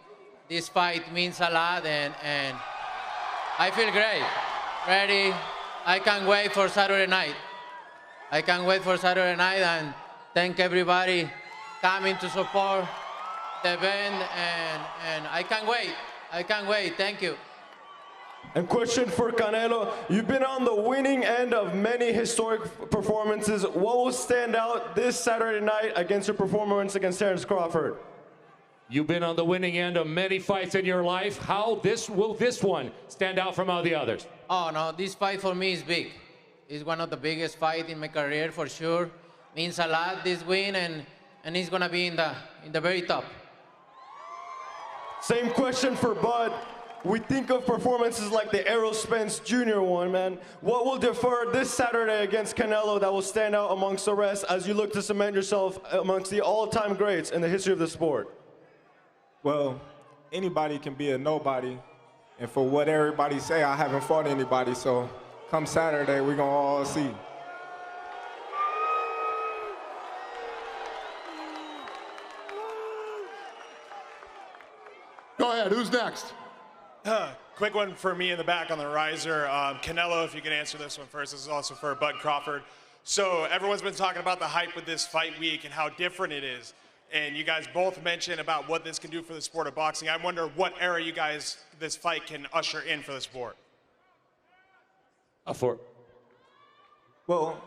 this fight means a lot, and I feel great. Ready. I can't wait for Saturday night. I can't wait for Saturday night, and thank everybody coming to support the event, and I can't wait. I can't wait. Thank you. And question for Canelo, you've been on the winning end of many historic performances. What will stand out this Saturday night against your performance against Terence Crawford? You've been on the winning end of many fights in your life. How will this one stand out from all the others? Oh, no, this fight for me is big. It's one of the biggest fights in my career for sure. Means a lot, this win, and it's gonna be in the very top. Same question for Bud. We think of performances like the Errol Spence Jr. one, man. What will differ this Saturday against Canelo that will stand out amongst the rest as you look to cement yourself amongst the all-time greats in the history of the sport? Well, anybody can be a nobody. And for what everybody say, I haven't fought anybody. So come Saturday, we're going to all see. Go ahead, who's next? Quick one for me in the back on the riser. Canelo, if you can answer this one first. This is also for Bud Crawford. So everyone's been talking about the hype with this fight week and how different it is. And you guys both mentioned about what this can do for the sport of boxing. I wonder what era you guys, this fight can usher in for the sport. Well,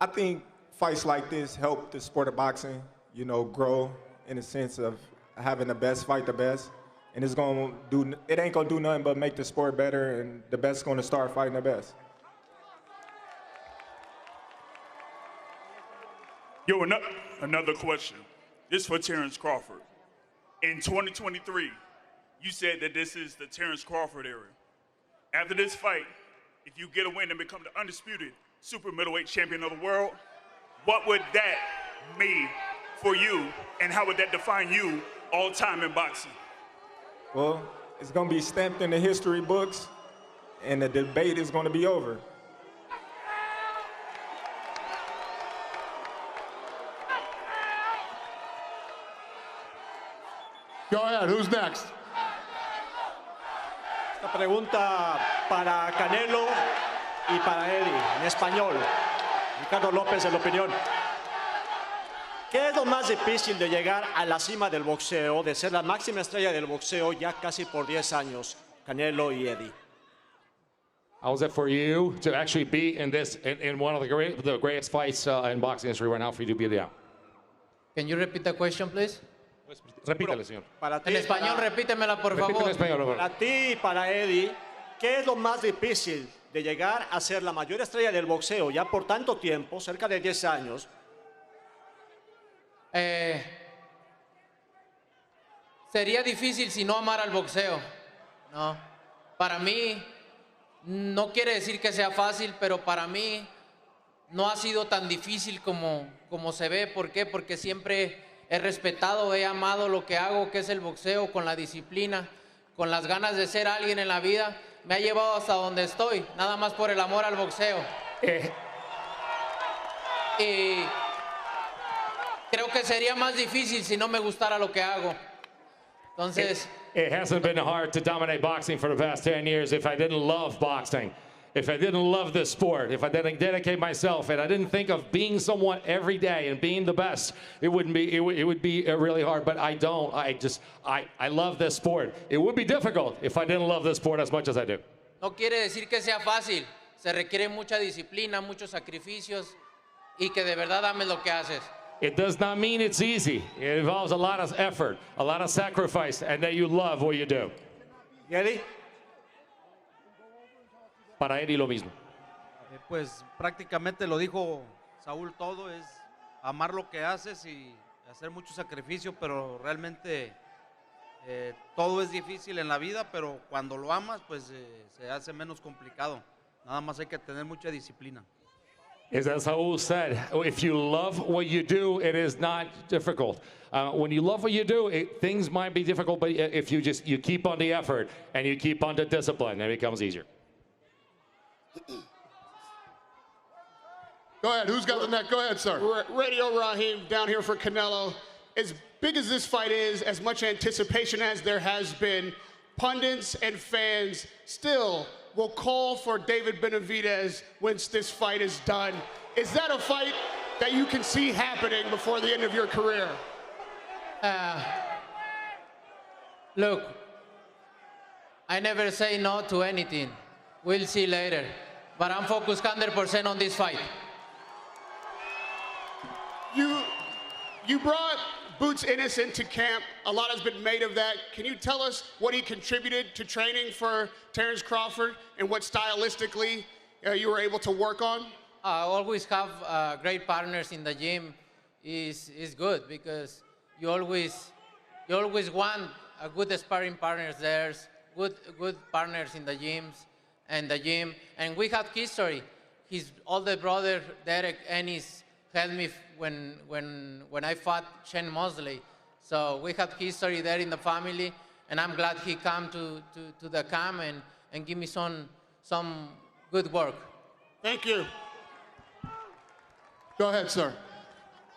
I think fights like this help the sport of boxing, you know, grow in the sense of having the best fight the best. And it ain't gonna do nothing but make the sport better, and the best gonna start fighting the best. Yo, another question. This for Terence Crawford. In 2023, you said that this is the Terence Crawford era. After this fight, if you get a win and become the undisputed super middleweight champion of the world, what would that mean for you, and how would that define you all time in boxing? Well, it's gonna be stamped in the history books, and the debate is gonna be over. Go ahead, who's next? Esta pregunta para Canelo y para Eddie, en español. Ricardo López, de La Opinión. ¿Qué es lo más difícil de llegar a la cima del boxeo, de ser la máxima estrella del boxeo ya casi por 10 años, Canelo y Eddie? How is it for you to actually be in this, in one of the greatest fights in boxing history right now for you to be there? Can you repeat the question, please? Repítale, señor. Para ti, En español, repítemela, por favor. en español, por favor. Para ti y para Eddie, ¿qué es lo más difícil de llegar a ser la mayor estrella del boxeo ya por tanto tiempo, cerca de 10 años? Sería difícil si no amara al boxeo, ¿no? Para mí, no quiere decir que sea fácil, pero para mí no ha sido tan difícil como se ve. ¿Por qué? Porque siempre he respetado, he amado lo que hago, que es el boxeo, con la disciplina, con las ganas de ser alguien en la vida. Me ha llevado hasta donde estoy, nada más por el amor al boxeo. Y creo que sería más difícil si no me gustara lo que hago. Entonces, It hasn't been hard to dominate boxing for the past 10 years if I didn't love boxing, if I didn't love this sport, if I didn't dedicate myself, and I didn't think of being someone every day and being the best. It would be really hard, but I don't. I love this sport. It would be difficult if I didn't love this sport as much as I do. no quiere decir que sea fácil. Se requiere mucha disciplina, muchos sacrificios y que de verdad ames lo que haces. It does not mean it's easy. It involves a lot of effort, a lot of sacrifice, and that you love what you do. ¿Y Eddie? Para Eddie lo mismo. Pues prácticamente lo dijo Saúl todo, es amar lo que haces y hacer mucho sacrificio, pero realmente todo es difícil en la vida, pero cuando lo amas pues se hace menos complicado. Nada más hay que tener mucha disciplina. As Saul said, if you love what you do, it is not difficult. When you love what you do, things might be difficult, but if you keep on the effort and you keep on the discipline, it becomes easier. Go ahead, who's got the neck? Go ahead, sir. Radio Raheem down here for Canelo. as big as this fight is, as much anticipation as there has been, pundits and fans still will call for David Benavidez once this fight is done. Is that a fight that you can see happening before the end of your career? Look, I never say no to anything. We'll see later. But I'm focused 100% on this fight. You brought Boots Innocent to camp. A lot has been made of that. Can you tell us what he contributed to training for Terence Crawford and what stylistically you were able to work on? Always have great partners in the gym is good because you always want a good sparring partners there, good partners in the gyms and the gym. And we have history. His older brother Derek Ennis helped me when I fought Shane Mosley. So we have history there in the family, and I'm glad he came to the camp and give me some good work. Thank you. Go ahead, sir.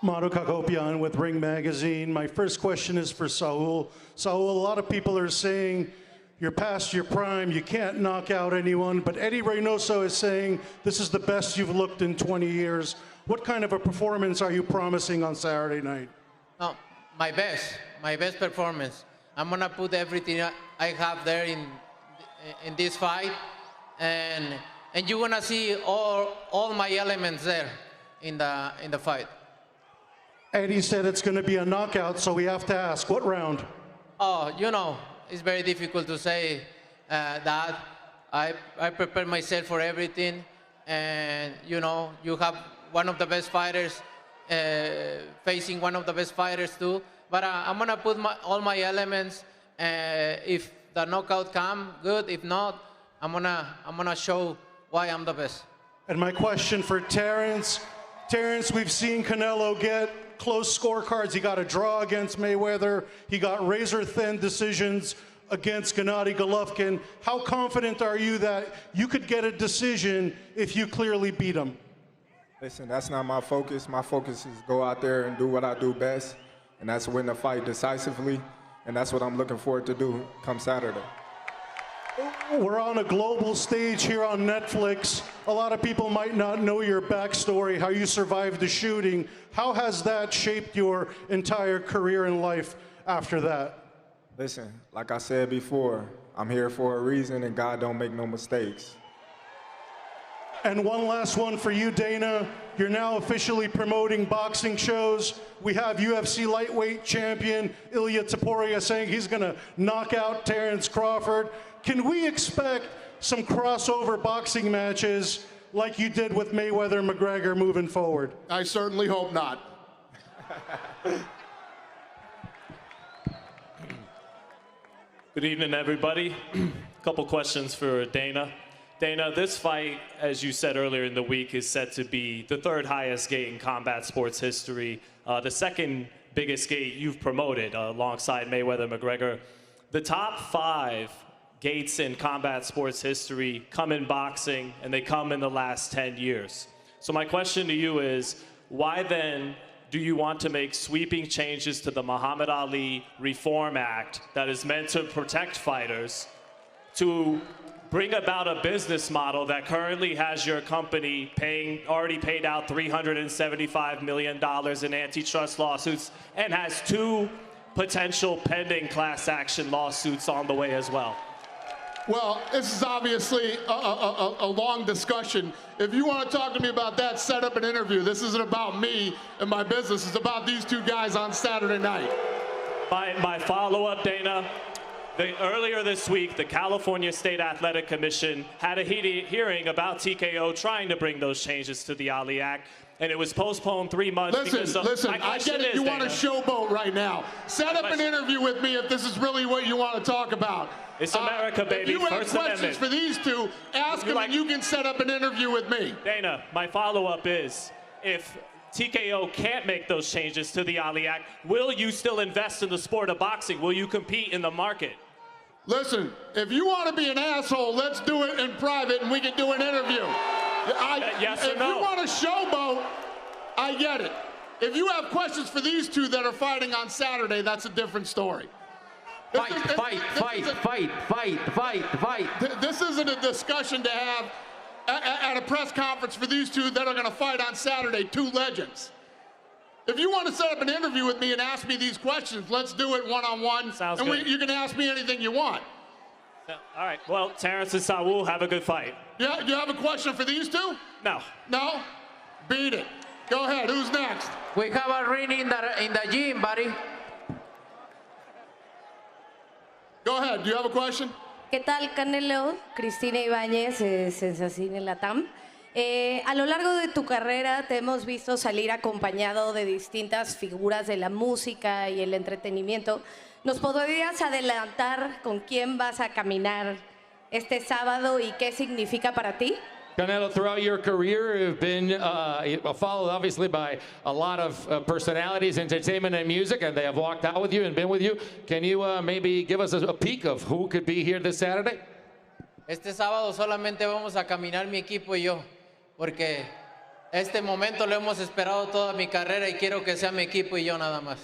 Maru Kakopian with Ring Magazine. My first question is for Saul. Saul, a lot of people are saying you're past your prime, you can't knock out anyone, but Eddie Reynoso is saying this is the best you've looked in 20 years. What kind of a performance are you promising on Saturday night? Oh, my best performance. I'm gonna put everything I have there in this fight, and you're gonna see all my elements there in the fight. Eddie said it's going to be a knockout, so we have to ask, what round? Oh, you know, it's very difficult to say that. I prepare myself for everything, and you know, you have one of the best fighters facing one of the best fighters too. But I'm gonna put all my elements. If the knockout come, good. If not, I'm gonna show why I'm the best. And my question for Terence. Terence, we've seen Canelo get close scorecards. He got a draw against Mayweather. He got razor-thin decisions against Gennady Golovkin. How confident are you that you could get a decision if you clearly beat him? Listen, that's not my focus. My focus is go out there and do what I do best, and that's win the fight decisively, and that's what I'm looking forward to do come Saturday. We're on a global stage here on Netflix. A lot of people might not know your backstory, how you survived the shooting. How has that shaped your entire career in life after that? Listen, like I said before, I'm here for a reason, and God don't make no mistakes. And one last one for you, Dana. You're now officially promoting boxing shows. We have UFC lightweight champion Ilya Topuria saying he's going to knock out Terence Crawford. Can we expect some crossover boxing matches like you did with Mayweather-McGregor moving forward? I certainly hope not. Good evening, everybody. A couple questions for Dana. Dana, this fight, as you said earlier in the week, is set to be the third highest gate in combat sports history, the second biggest gate you've promoted alongside Mayweather-McGregor. The top 5 gates in combat sports history come in boxing, and they come in the last 10 years. So my question to you is, why then do you want to make sweeping changes to the Muhammad Ali Reform Act that is meant to protect fighters to bring about a business model that currently has your company already paid out $375 million in antitrust lawsuits and has 2 potential pending class action lawsuits on the way as well? Well, this is obviously a long discussion. If you want to talk to me about that, set up an interview. This isn't about me and my business. It's about these 2 guys on Saturday night. My follow-up, Dana. Earlier this week, the California State Athletic Commission had a hearing about TKO trying to bring those changes to the Ali Act, and it was postponed 3 months. Listen, I get it. You want to showboat right now. Set up an interview with me if this is really what you want to talk about. It's America, baby. If you have First questions Amendment. for these 2, ask them and you can set up an interview with me. Dana, my follow-up is, if TKO can't make those changes to the Ali Act, will you still invest in the sport of boxing? Will you compete in the market? Listen, if you want to be an asshole, let's do it in private and we can do an interview. Yes or if no? you want to showboat, I get it. If you have questions for these two that are fighting on Saturday, that's a different story. Fight. This isn't a discussion to have at a press conference for these two that are going to fight on Saturday, two legends. If you want to set up an interview with me and ask me these questions, let's do it one-on-one. Sounds and good. You can ask me anything you want. All right. Well, Terence and Saul, have a good fight. Yeah, do you have a question for these two? No. No? Beat it. Go ahead. Who's next? We have a ring in the gym, buddy. Go ahead. Do you have a question? ¿Qué tal, Canelo? Cristina Ibáñez, Sensación en Latam. A lo largo de tu carrera te hemos visto salir acompañado de distintas figuras de la música y el entretenimiento. ¿Nos podrías adelantar con quién vas a caminar este sábado y qué significa para ti? Canelo, throughout your career, you've been followed obviously by a lot of personalities, entertainment and music, and they have walked out with you and been with you. Can you maybe give us a peek of who could be here this Saturday? Este sábado solamente vamos a caminar mi equipo y yo, porque este momento lo hemos esperado toda mi carrera y quiero que sea mi equipo y yo nada más.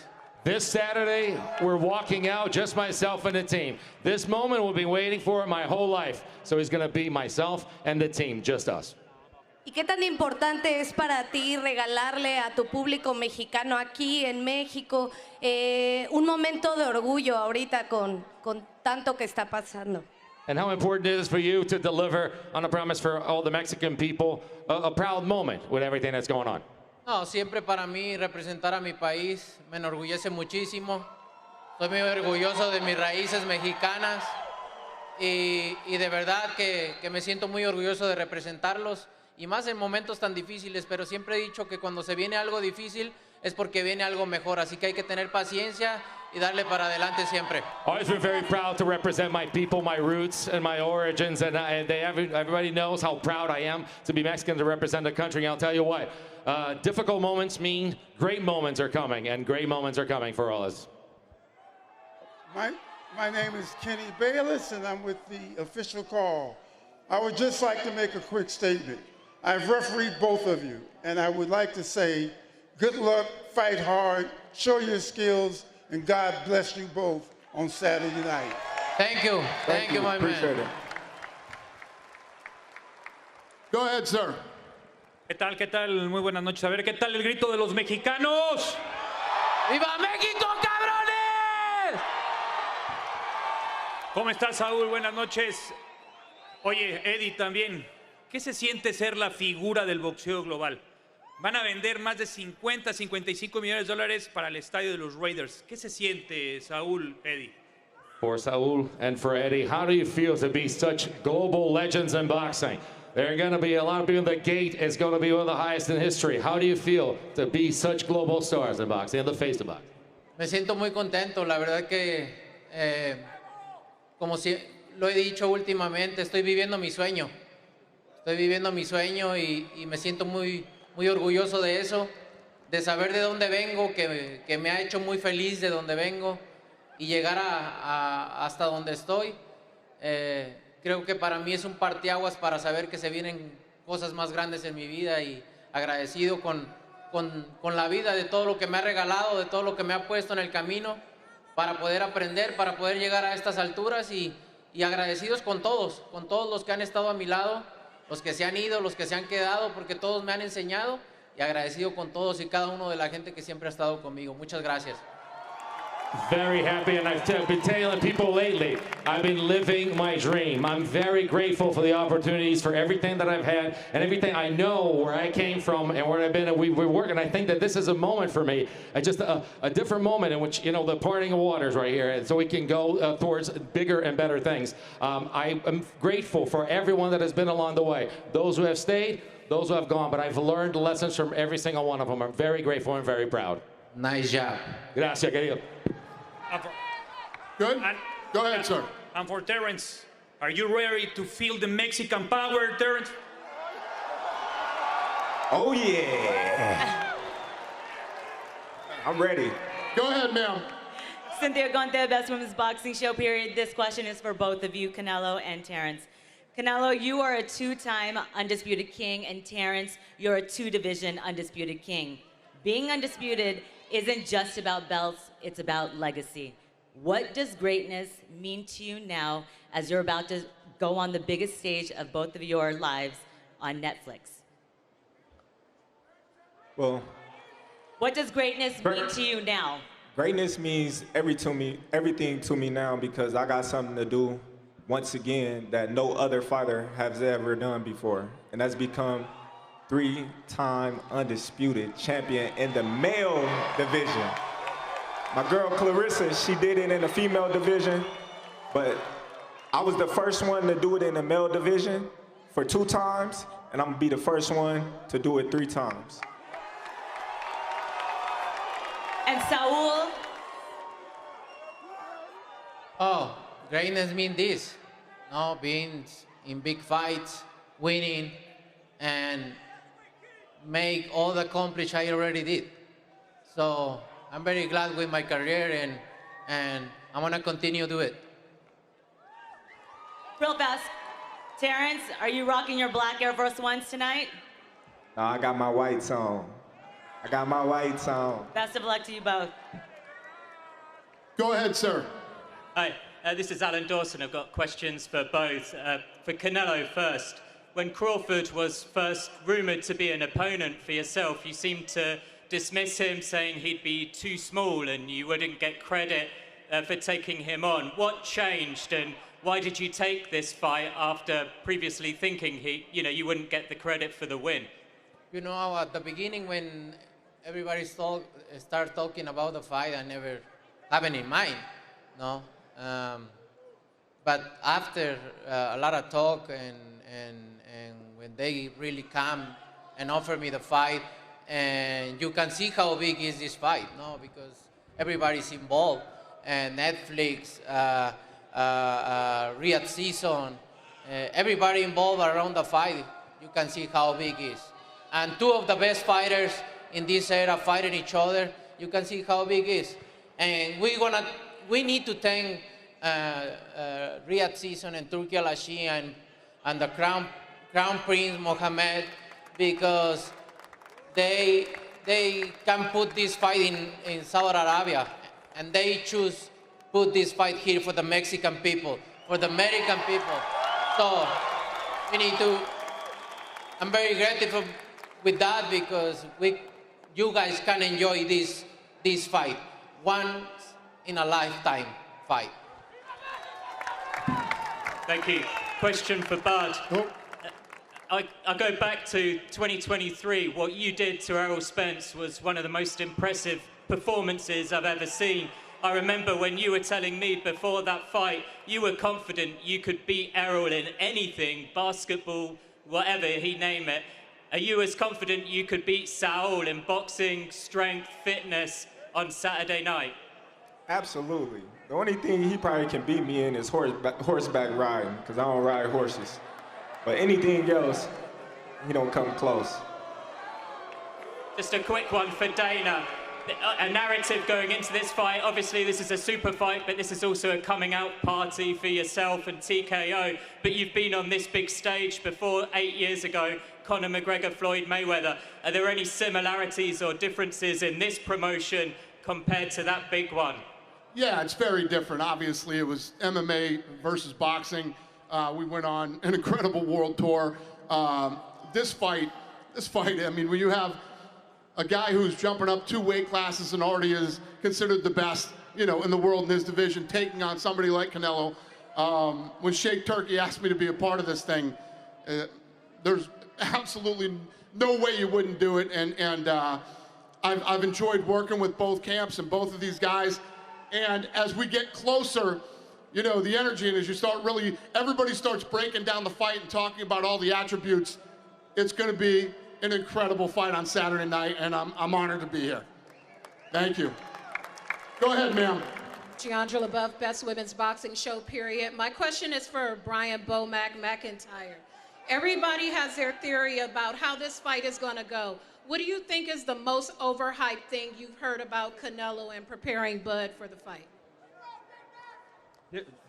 This Saturday, we're walking out, just myself and the team. This moment we've been waiting for my whole life. So it's going to be myself and the team, just us. ¿Y qué tan importante es para ti regalarle a tu público mexicano aquí en México un momento de orgullo ahorita con tanto que está pasando? And how important it is for you to deliver on a promise for all the Mexican people, a proud moment with everything that's going on. No, siempre para mí representar a mi país me enorgullece muchísimo. Soy muy orgulloso de mis raíces mexicanas y de verdad que me siento muy orgulloso de representarlos y más en momentos tan difíciles, pero siempre he dicho que cuando se viene algo difícil es porque viene algo mejor, así que hay que tener paciencia y darle para adelante siempre. Always been very proud to represent my people, my roots, and my origins, and everybody knows how proud I am to be Mexican, to represent the country. And I'll tell you what, difficult moments mean great moments are coming, and great moments are coming for all of us. My name is Kenny Bayless, and I'm with the official call. I would just like to make a quick statement. I've refereed both of you, and I would like to say, good luck, fight hard, show your skills, and God bless you both on Saturday night. Thank you. Thank you, my Appreciate man. it. Go ahead, sir. ¿Qué tal? ¿Qué tal? Muy buenas noches. A ver, ¿qué tal el grito de los mexicanos? ¡Viva México, cabrones! ¿Cómo estás, Saúl? Buenas noches. Oye, Eddie, también, ¿qué se siente ser la figura del boxeo global? Van a vender más de 50, 55 millones de dólares para el estadio de los Raiders. ¿Qué se siente, Saúl, Eddie? For Saul and for Eddie, how do you feel to be such global legends in boxing? There are going to be a lot of people. The gate is going to be one of the highest in history. How do you feel to be such global stars in boxing, in the face of boxing? Me siento muy contento, la verdad que, como si lo he dicho últimamente, estoy viviendo mi sueño. Estoy viviendo mi sueño y me siento muy orgulloso de eso, de saber de dónde vengo, que me ha hecho muy feliz de dónde vengo y llegar hasta donde estoy. Creo que para mí es un parteaguas para saber que se vienen cosas más grandes en mi vida y agradecido con la vida, de todo lo que me ha regalado, de todo lo que me ha puesto en el camino para poder aprender, para poder llegar a estas alturas y agradecidos con todos los que han estado a mi lado, los que se han ido, los que se han quedado, porque todos me han enseñado y agradecido con todos y cada uno de la gente que siempre ha estado conmigo. Muchas gracias. Very happy, and I've been telling people lately, I've been living my dream. I'm very grateful for the opportunities, for everything that I've had, and everything I know where I came from and where I've been, and we're working. I think that this is a moment for me, just a different moment in which, the parting of waters right here, and so we can go towards bigger and better things. I am grateful for everyone that has been along the way, those who have stayed, those who have gone, but I've learned lessons from every single one of them. I'm very grateful and very proud. Nice job. Gracias, querido. Good? Go ahead, sir. And for Terence, are you ready to feel the Mexican power, Terence? Oh, yeah. I'm ready. Go ahead, ma'am. Cynthia Gonte, Best Women's Boxing Show, period. This question is for both of you, Canelo and Terence. Canelo, you are a two-time undisputed king, and Terence, you're a two-division undisputed king. Being undisputed isn't just about belts, it's about legacy. What does greatness mean to you now as you're about to go on the biggest stage of both of your lives on Netflix? Well, what does greatness mean to you now? Greatness means everything to me now because I got something to do once again that no other fighter has ever done before. And that's become 3-time undisputed champion in the male division. My girl Clarissa, she did it in the female division, but I was the first one to do it in the male division for 2 times, and I'm gonna be the first one to do it 3 times. And Saul? Oh, greatness means this. No, being in big fights, winning, and make all the accomplish I already did. So I'm very glad with my career and I want to continue to do it. Real fast. Terence, are you rocking your black Air Force Ones tonight? No, I got my whites on. I got my whites on. Best of luck to you both. Go ahead, sir. Hi, this is Alan Dawson. I've got questions for both. For Canelo first. When Crawford was first rumoured to be an opponent for yourself, you seemed to dismiss him, saying he'd be too small and you wouldn't get credit for taking him on. What changed and why did you take this fight after previously thinking you wouldn't get the credit for the win? You know, at the beginning when everybody start talking about the fight, I never have it in mind, no? But after a lot of talk and when they really come and offer me the fight, and you can see how big is this fight, no? Because everybody's involved, and Netflix, Riyadh season, everybody involved around the fight, you can see how big it is. And 2 of the best fighters in this era fighting each other, you can see how big it is. And we need to thank Riyadh season and Turkey Al-Ashi and the Crown Prince Mohammed, because they can put this fight in Saudi Arabia, and they choose put this fight here for the Mexican people, for the American people. So we need to. I'm very grateful with that because you guys can enjoy this fight, once in a lifetime fight. Thank you. Question for Bud. I go back to 2023. What you did to Errol Spence was one of the most impressive performances I've ever seen. I remember when you were telling me before that fight, you were confident you could beat Errol in anything, basketball, whatever he name it. Are you as confident you could beat Saul in boxing, strength, fitness on Saturday night? Absolutely. The only thing he probably can beat me in is horseback riding, because I don't ride horses. But anything else, he don't come close. Just a quick one for Dana. A narrative going into this fight. Obviously, this is a super fight, but this is also a coming out party for yourself and TKO. But you've been on this big stage before 8 years ago, Conor McGregor, Floyd Mayweather. Are there any similarities or differences in this promotion compared to that big one? Yeah, it's very different. Obviously, it was MMA versus boxing. We went on an incredible world tour. This fight, I mean, when you have a guy who's jumping up 2 weight classes and already is considered the best, in the world in his division, taking on somebody like Canelo. When Sheikh Turkey asked me to be a part of this thing, there's absolutely no way you wouldn't do it. And I've enjoyed working with both camps and both of these guys. And as we get closer, the energy, and as you start everybody starts breaking down the fight and talking about all the attributes, it's going to be an incredible fight on Saturday night, and I'm honored to be here. Thank you. Go ahead, ma'am. Giandra LaBeouf, Best Women's Boxing Show, period. My question is for Brian Bomac McIntyre. Everybody has their theory about how this fight is going to go. What do you think is the most overhyped thing you've heard about Canelo and preparing Bud for the fight?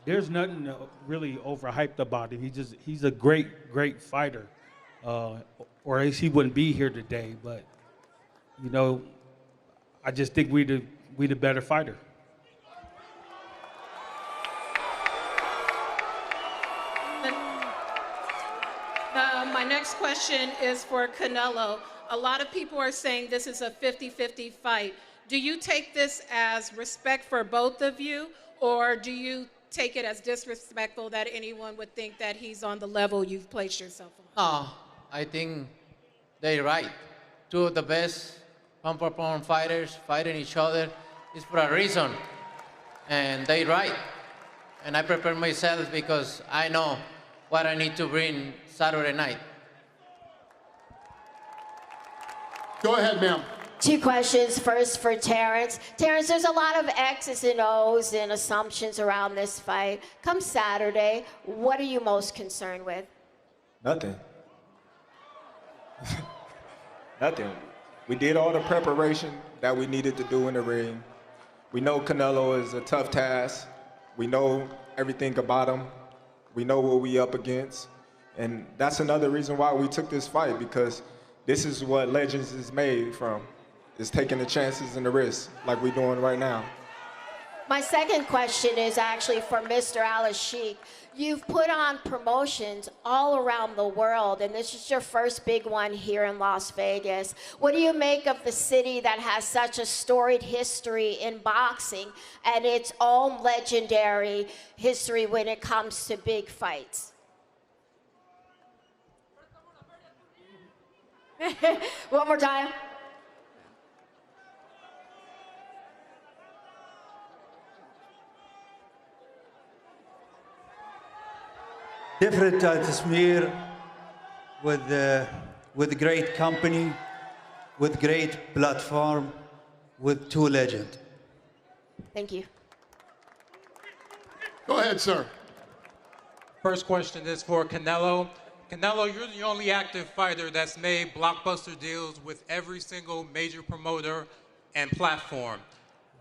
There's nothing really overhyped about him. He's a great fighter. Or else he wouldn't be here today. But, I just think we the better fighter. My next question is for Canelo. A lot of people are saying this is a 50-50 fight. Do you take this as respect for both of you, or do you take it as disrespectful that anyone would think that he's on the level you've placed yourself on? No, I think they're right. Two of the best pound-for-pound fighters fighting each other is for a reason, and they're right. And I prepare myself because I know what I need to bring Saturday night. Go ahead, ma'am. Two questions. First for Terence. Terence, there's a lot of X's and O's and assumptions around this fight. Come Saturday, what are you most concerned with? Nothing. Nothing. We did all the preparation that we needed to do in the ring. We know Canelo is a tough task. We know everything about him. We know what we up against. And that's another reason why we took this fight, because this is what Legends is made from, is taking the chances and the risks like we're doing right now. My second question is actually for Mr. Al-Sheikh. You've put on promotions all around the world, and this is your first big one here in Las Vegas. What do you make of the city that has such a storied history in boxing and its own legendary history when it comes to big fights? One more time. Different atmosphere with great company, with great platform, with two legends. Thank you. Go ahead, sir. First question is for Canelo. Canelo, you're the only active fighter that's made blockbuster deals with every single major promoter and platform.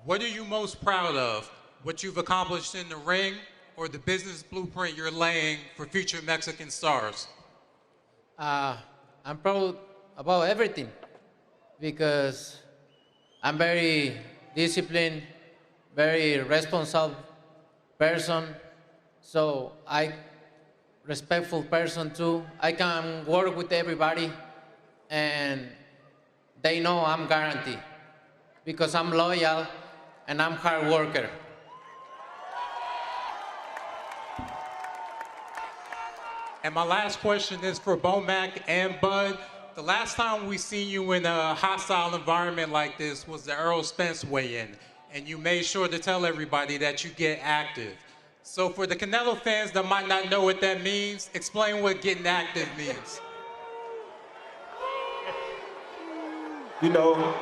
What are you most proud of? What you've accomplished in the ring, or the business blueprint you're laying for future Mexican stars? I'm proud about everything because I'm very disciplined, very responsible person. So respectful person too. I can work with everybody and they know I'm guaranteed because I'm loyal and I'm hard worker. And my last question is for Bomac and Bud. The last time we seen you in a hostile environment like this was the Errol Spence weigh-in, and you made sure to tell everybody that you get active. So for the Canelo fans that might not know what that means, explain what getting active means. You know,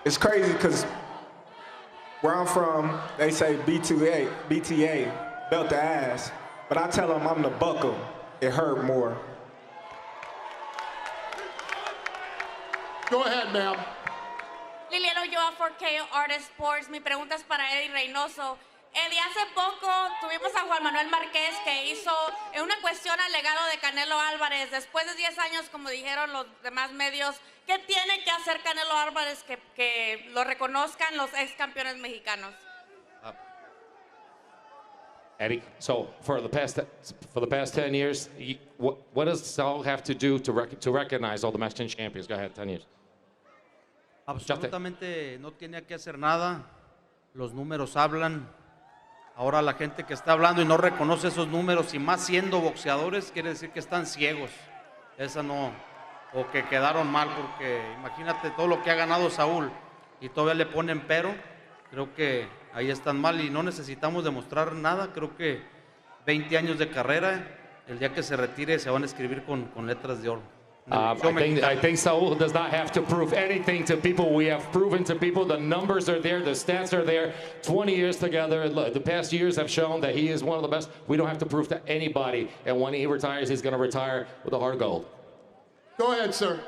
it's crazy because where I'm from, they say BTA, belt the ass. But I tell them I'm the buckle. It hurt more. Go ahead, ma'am. Liliana Ulloa for KO Artist Sports. Mi pregunta es para Eddie Reynoso. Eddie, hace poco tuvimos a Juan Manuel Márquez que hizo una cuestión al legado de Canelo Álvarez. Después de 10 años, como dijeron los demás medios, ¿qué tiene que hacer Canelo Álvarez que lo reconozcan los ex campeones mexicanos? Eddie, so for the past 10 years, what does Saul have to do to recognize all the Mexican champions? Go ahead, 10 years. Absolutamente no tiene que hacer nada. Los números hablan. Ahora la gente que está hablando y no reconoce esos números, y más siendo boxeadores, quiere decir que están ciegos. Esa no, o que quedaron mal, porque imagínate todo lo que ha ganado Saúl y todavía le ponen pero. Creo que ahí están mal y no necesitamos demostrar nada. Creo que 20 años de carrera, el día que se retire se van a escribir con letras de oro. I think Saul does not have to prove anything to people. We have proven to people. The numbers are there. The stats are there. 20 years together. The past years have shown that he is one of the best. We don't have to prove to anybody. And when he retires, he's going to retire with a heart of gold. Go ahead, sir.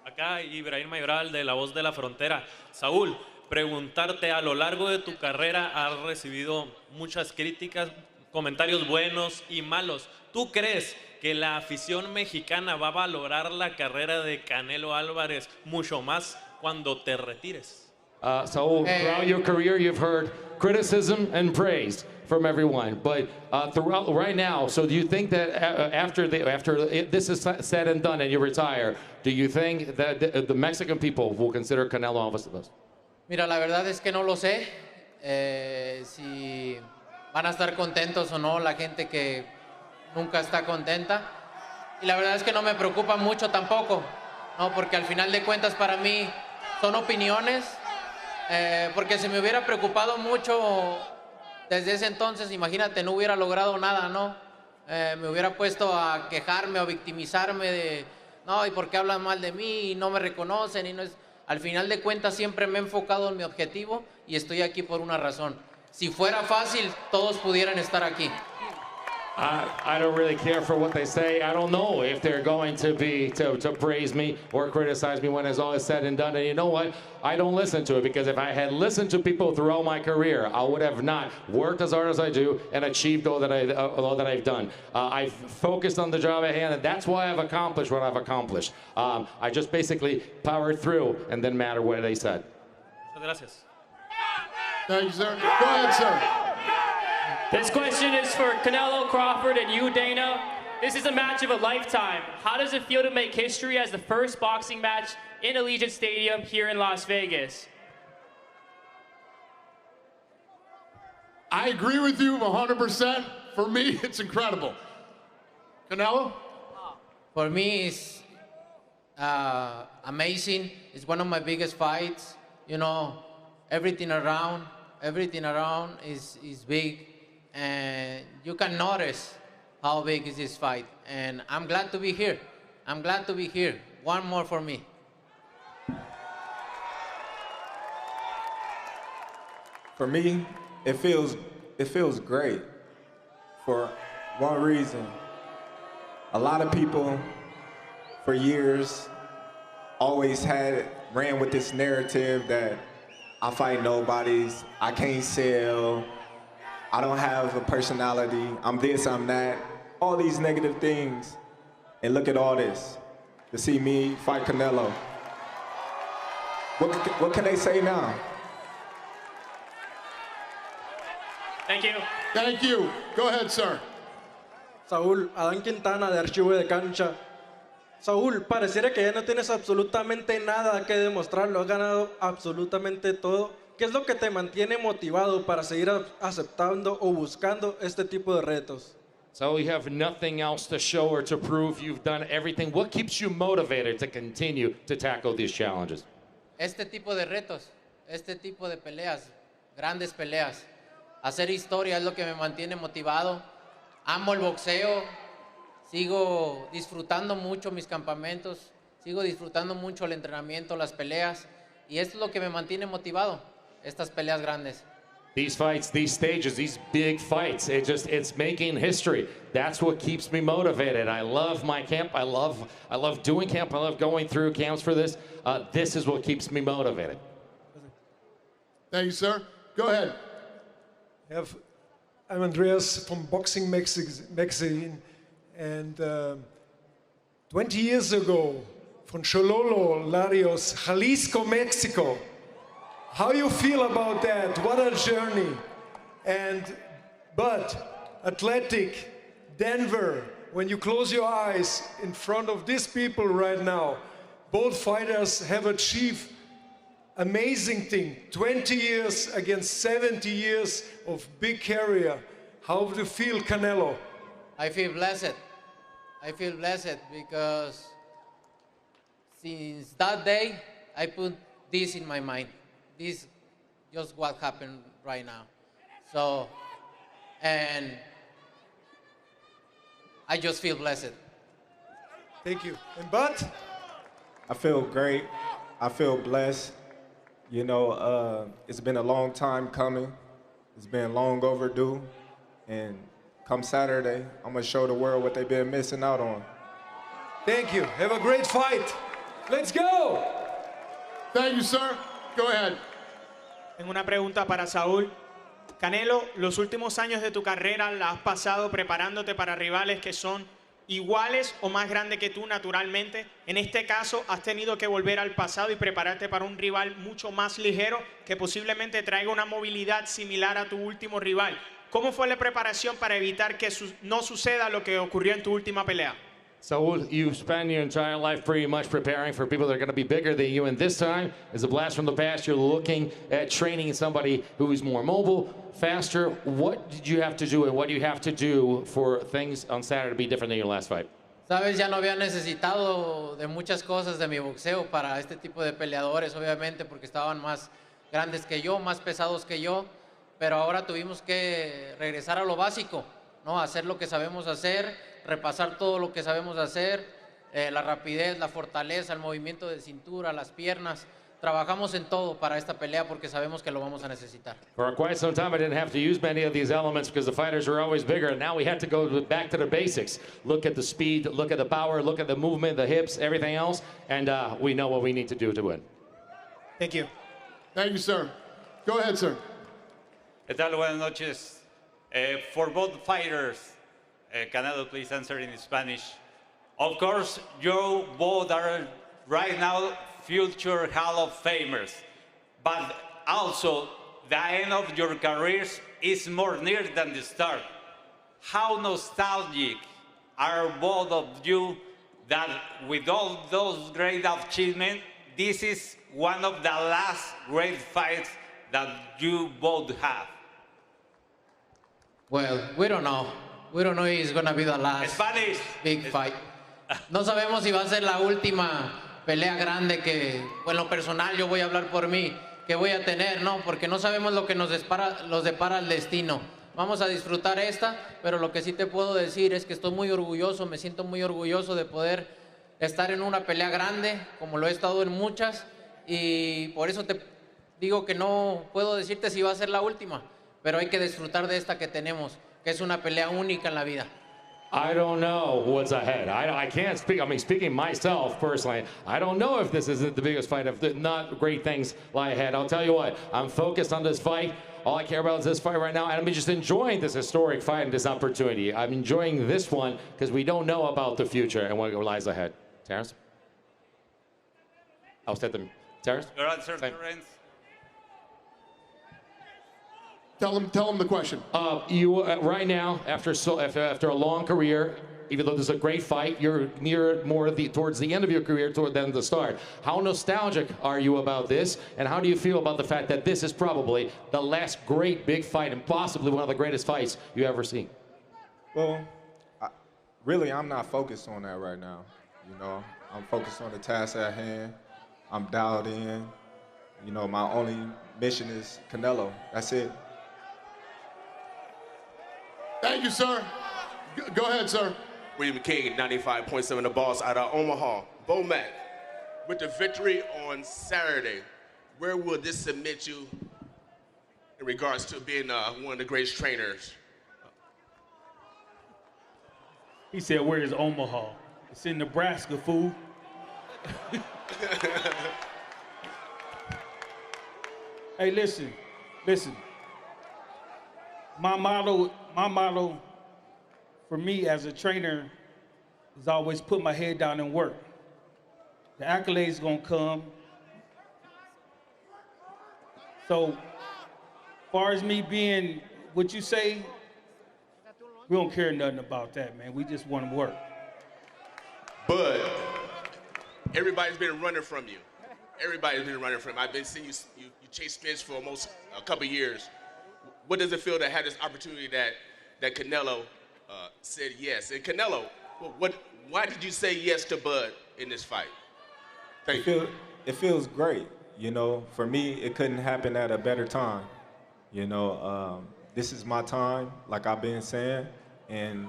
Acá Ibrahim Mayoral de La Voz de la Frontera. Saúl, preguntarte, a lo largo de tu carrera has recibido muchas críticas, comentarios buenos y malos. ¿Tú crees que la afición mexicana va a valorar la carrera de Canelo Álvarez mucho más cuando te retires? So throughout your career, you've heard criticism and praise from everyone. But throughout right now, so do you think that after this is said and done and you retire, do you think that the Mexican people will consider Canelo Alvarez the best? Mira, la verdad es que no lo sé. Si van a estar contentos o no la gente que nunca está contenta. Y la verdad es que no me preocupa mucho tampoco, ¿no? Porque al final de cuentas para mí son opiniones. Porque si me hubiera preocupado mucho desde ese entonces, imagínate, no hubiera logrado nada, ¿no? Me hubiera puesto a quejarme o victimizarme de, no, ¿y por qué hablan mal de mí? Y no me reconocen. Y no es... Al final de cuentas siempre me he enfocado en mi objetivo y estoy aquí por una razón. Si fuera fácil, todos pudieran estar aquí. I don't really care for what they say. I don't know if they're going to praise me or criticize me when it's all said and done. And you know what? I don't listen to it, because if I had listened to people throughout my career, I would have not worked as hard as I do and achieved all that I've done. I've focused on the job at hand, and that's why I've accomplished what I've accomplished. I just basically powered through and didn't matter what they said. Muchas gracias. Thank you, sir. Go ahead, sir. This question is for Canelo, Crawford, and you, Dana. This is a match of a lifetime. How does it feel to make history as the first boxing match in Allegiant Stadium here in Las Vegas? I agree with you 100%. For me, it's incredible. Canelo? For me, it's amazing. It's one of my biggest fights. You know, everything around is big. And you can notice how big is this fight. And I'm glad to be here. I'm glad to be here. One more for me. For me, it feels great for one reason. A lot of people for years always ran with this narrative that I fight nobodies, I can't sell, I don't have a personality, I'm this, I'm that, all these negative things. And look at all this, to see me fight Canelo. What can they say now? Thank you. Thank you. Go ahead, sir. Saúl, Adán Quintana de Archivo de Cancha. Saúl, pareciera que ya no tienes absolutamente nada que demostrar, lo has ganado absolutamente todo. ¿Qué es lo que te mantiene motivado para seguir aceptando o buscando este tipo de retos? So you have nothing else to show or to prove. You've done everything. What keeps you motivated to continue to tackle these challenges? Este tipo de retos, este tipo de peleas, grandes peleas, hacer historia es lo que me mantiene motivado. Amo el boxeo, sigo disfrutando mucho mis campamentos, sigo disfrutando mucho el entrenamiento, las peleas, y esto es lo que me mantiene motivado, estas peleas grandes. These fights, these stages, these big fights, it's making history. That's what keeps me motivated. I love my camp. I love doing camp. I love going through camps for this. This is what keeps me motivated. Thank you, sir. Go ahead. I'm Andreas from Boxing Magazine, and 20 years ago, from Chololo, Larios, Jalisco, Mexico. How you feel about that? What a journey. But Athletic, Denver, when you close your eyes in front of these people right now, both fighters have achieved amazing thing. 20 years against 70 years of big career. How do you feel, Canelo? I feel blessed. I feel blessed because since that day, I put this in my mind. This just what happened right now. So, and I just feel blessed. Thank you. And Bud? I feel great. I feel blessed. You know, it's been a long time coming. It's been long overdue. And come Saturday, I'm gonna show the world what they've been missing out on. Thank you. Have a great fight. Let's go. Thank you, sir. Go ahead. Tengo una pregunta para Saúl. Canelo, los últimos años de tu carrera la has pasado preparándote para rivales que son iguales o más grandes que tú naturalmente. En este caso, has tenido que volver al pasado y prepararte para un rival mucho más ligero que posiblemente traiga una movilidad similar a tu último rival. ¿Cómo fue la preparación para evitar que no suceda lo que ocurrió en tu última pelea? Saul, you spend your entire life pretty much preparing for people that are going to be bigger than you, and this time, as a blast from the past, you're looking at training somebody who is more mobile, faster. What did you have to do, and what do you have to do for things on Saturday to be different than your last fight? Sabes, ya no había necesitado de muchas cosas de mi boxeo para este tipo de peleadores, obviamente, porque estaban más grandes que yo, más pesados que yo, pero ahora tuvimos que regresar a lo básico, ¿no? Hacer lo que sabemos hacer, repasar todo lo que sabemos hacer, la rapidez, la fortaleza, el movimiento de cintura, las piernas. Trabajamos en todo para esta pelea porque sabemos que lo vamos a necesitar. For quite some time, I didn't have to use many of these elements because the fighters were always bigger. And now we had to go back to the basics. Look at the speed, look at the power, look at the movement, the hips, everything else. And we know what we need to do to win. Thank you. Thank you, sir. Go ahead, sir. ¿Qué tal? Buenas noches. For both fighters, Canelo, please answer in Spanish. Of course, you both are right now future Hall of Famers, but also the end of your careers is more near than the start. How nostalgic are both of you that with all those great achievements, this is one of the last great fights that you both have? Well, we don't know. We don't know if it's going to be the last Spanish. big fight. No sabemos si va a ser la última pelea grande que, en lo personal, yo voy a hablar por mí, que voy a tener, ¿no? Porque no sabemos lo que nos depara el destino. Vamos a disfrutar esta, pero lo que sí te puedo decir es que estoy muy orgulloso, me siento muy orgulloso de poder estar en una pelea grande, como lo he estado en muchas, y por eso te digo que no puedo decirte si va a ser la última, pero hay que disfrutar de esta que tenemos, que es una pelea única en la vida. I don't know what's ahead. I can't speak. I mean, speaking myself personally, I don't know if this isn't the biggest fight. If not, great things lie ahead. I'll tell you what, I'm focused on this fight. All I care about is this fight right now, and I'm just enjoying this historic fight and this opportunity. I'm enjoying this one because we don't know about the future and what lies ahead. Terence? I'll set them. Terence? Your answer, Terence. Tell him the question. You right now, after a long career, even though this is a great fight, you're near more towards the end of your career than the start. How nostalgic are you about this, and how do you feel about the fact that this is probably the last great big fight and possibly one of the greatest fights you ever seen? Well, really, I'm not focused on that right now. You know, I'm focused on the task at hand. I'm dialed in. You know, my only mission is Canelo. That's it. Thank you, sir. Go ahead, sir. William King, 95.7 The Boss out of Omaha. Bomac, with the victory on Saturday, where will this submit you in regards to being one of the greatest trainers? He said, where is Omaha? It's in Nebraska, fool. Hey, listen. My motto for me as a trainer is always put my head down and work. The accolades gonna come. So, far as me being what you say, we don't care nothing about that, man. We just want to work. But everybody's been running from you. Everybody's been running from you. I've been seeing you chase Spence for almost a couple years. What does it feel to have this opportunity that Canelo said yes? And Canelo, why did you say yes to Bud in this fight? Thank you. It feels great. You know, for me, it couldn't happen at a better time. You know, this is my time, like I've been saying, and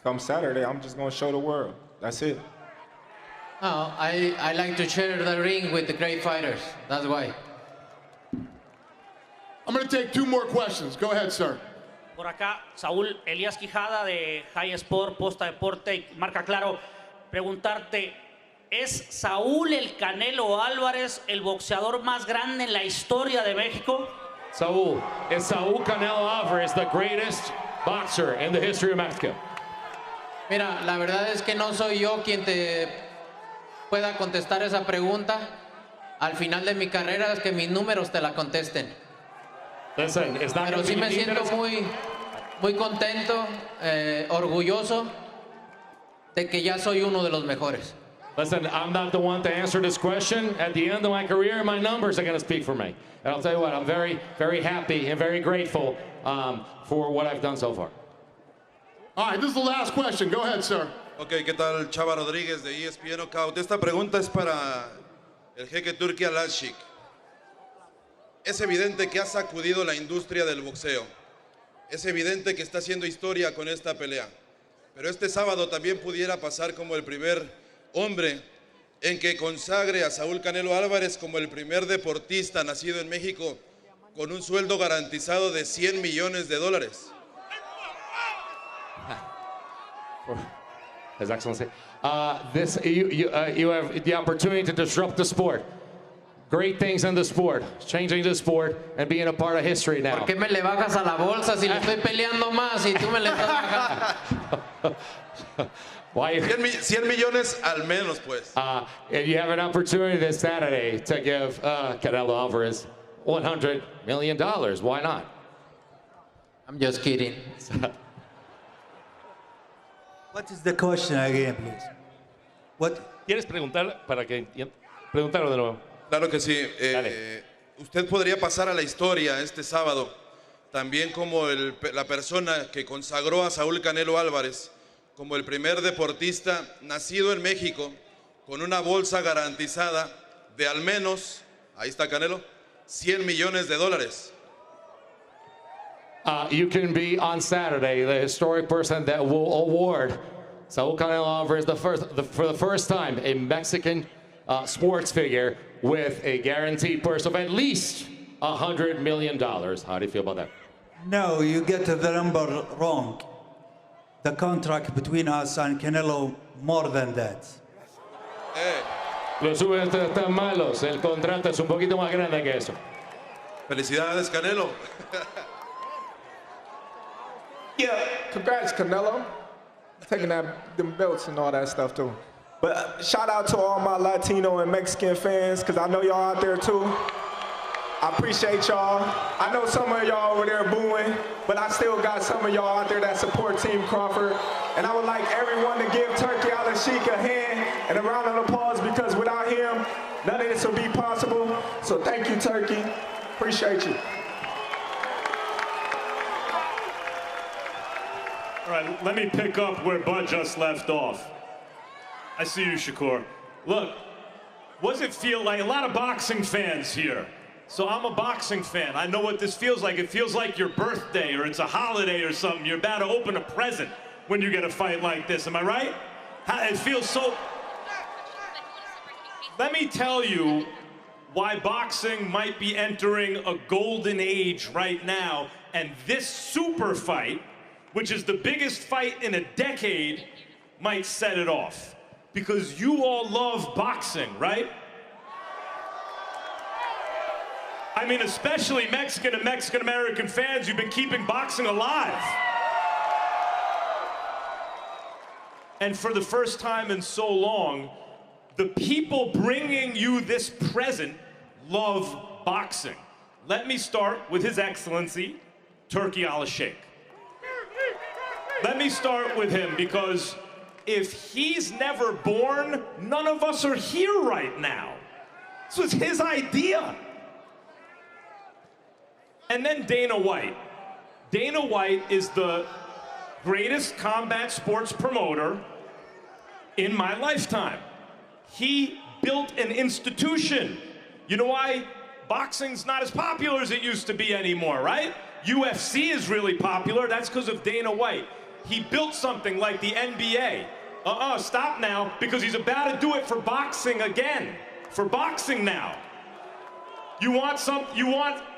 come Saturday, I'm just gonna show the world. That's it. No, I like to share the ring with the great fighters. That's why. I'm going to take two more questions. Go ahead, sir. Por acá, Saúl Elías Quijada de High Sport, Posta Deporte y Marca Claro. Preguntarte, ¿es Saúl el Canelo Álvarez el boxeador más grande en la historia de México? Saúl, is Saúl Canelo Alvarez the greatest boxer in the history of Mexico? Mira, la verdad es que no soy yo quien te pueda contestar esa pregunta. Al final de mi carrera es que mis números te la contesten. Listen, it's not Pero gonna sí be me me siento muy contento, orgulloso de que ya soy uno de los mejores. Listen, I'm not the one to answer this question. At the end of my career, my numbers are going to speak for me. And I'll tell you what, I'm very, very happy and very grateful for what I've done so far. All right, this is the last question. Go ahead, sir. Ok, ¿qué tal? Chava Rodríguez de ESPN Knockout. Esta pregunta es para el jeque Turki Al-Ashik. Es evidente que ha sacudido la industria del boxeo. Es evidente que está haciendo historia con esta pelea. Pero este sábado también pudiera pasar como el primer hombre en que consagre a Saúl Canelo Álvarez como el primer deportista nacido en México con un sueldo garantizado de $100 millones. His Excellency, you have the opportunity to disrupt the sport. Great things in the sport, changing the sport and being a part of history now. ¿Por qué me le bajas a la bolsa si le estoy peleando más y tú me le estás bajando? 100 millones al menos, pues. And you have an opportunity this Saturday to give Canelo Alvarez $100 million. Why not? I'm just kidding. What is the question again, please? What? ¿Quieres preguntar para que preguntarlo de nuevo? Claro que sí. Usted podría pasar a la historia este sábado también como la persona que consagró a Saúl Canelo Álvarez como el primer deportista nacido en México con una bolsa garantizada de al menos, ahí está Canelo, $100 millones. You can be on Saturday the historic person that will award Saúl Canelo Alvarez for the first time a Mexican sports figure with a guaranteed purse of at least $100 million. How do you feel about that? No, you get the number wrong. The contract between us and Canelo more than that. Los subes están malos. El contrato es un poquito más grande que eso. Felicidades, Canelo. Yeah, congrats, Canelo. Taking them belts and all that stuff too. But shout out to all my Latino and Mexican fans, because I know y'all out there too. I appreciate y'all. I know some of y'all over there booing, but I still got some of y'all out there that support Team Crawford. And I would like everyone to give Turki Al-Ashik a hand and a round of applause, because without him, none of this would be possible. So thank you, Turki. Appreciate you. All right, let me pick up where Bud just left off. I see you, Shakur. Look, what does it feel like? A lot of boxing fans here. So I'm a boxing fan. I know what this feels like. It feels like your birthday or it's a holiday or something. You're about to open a present when you get a fight like this. Am I right? It feels so... Let me tell you why boxing might be entering a golden age right now, and this super fight, which is the biggest fight in a decade, might set it off. Because you all love boxing, right? I mean, especially Mexican and Mexican-American fans, you've been keeping boxing alive. And for the first time in so long, the people bringing you this present love boxing. Let me start with His Excellency, Turki Al-Ashik. Let me start with him, because if he's never born, none of us are here right now. This was his idea. And then Dana White. Dana White is the greatest combat sports promoter in my lifetime. He built an institution. You know why boxing's not as popular as it used to be anymore, right? UFC is really popular. That's because of Dana White. He built something like the NBA. Stop now, because he's about to do it for boxing again. For boxing now. You want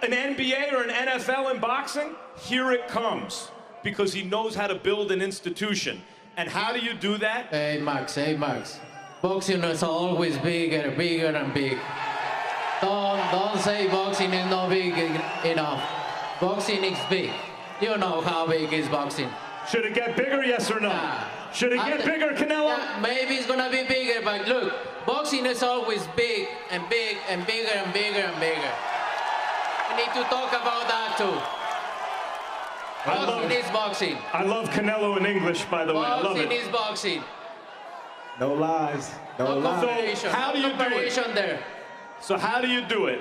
an NBA or an NFL in boxing? Here it comes. Because he knows how to build an institution. And how do you do that? Hey, Max. Boxing is always bigger and big. Don't say boxing is not big enough. Boxing is big. You know how big is boxing. Should it get bigger, yes or no? Should it get bigger, Canelo? Yeah, maybe it's gonna be bigger, but look, boxing is always big and big and bigger and bigger and bigger. We need to talk about that too. Boxing is boxing. I love Canelo in English, by the way. I love it. Boxing is boxing. No lies. No lies. So how do you do it? There. So how do you do it?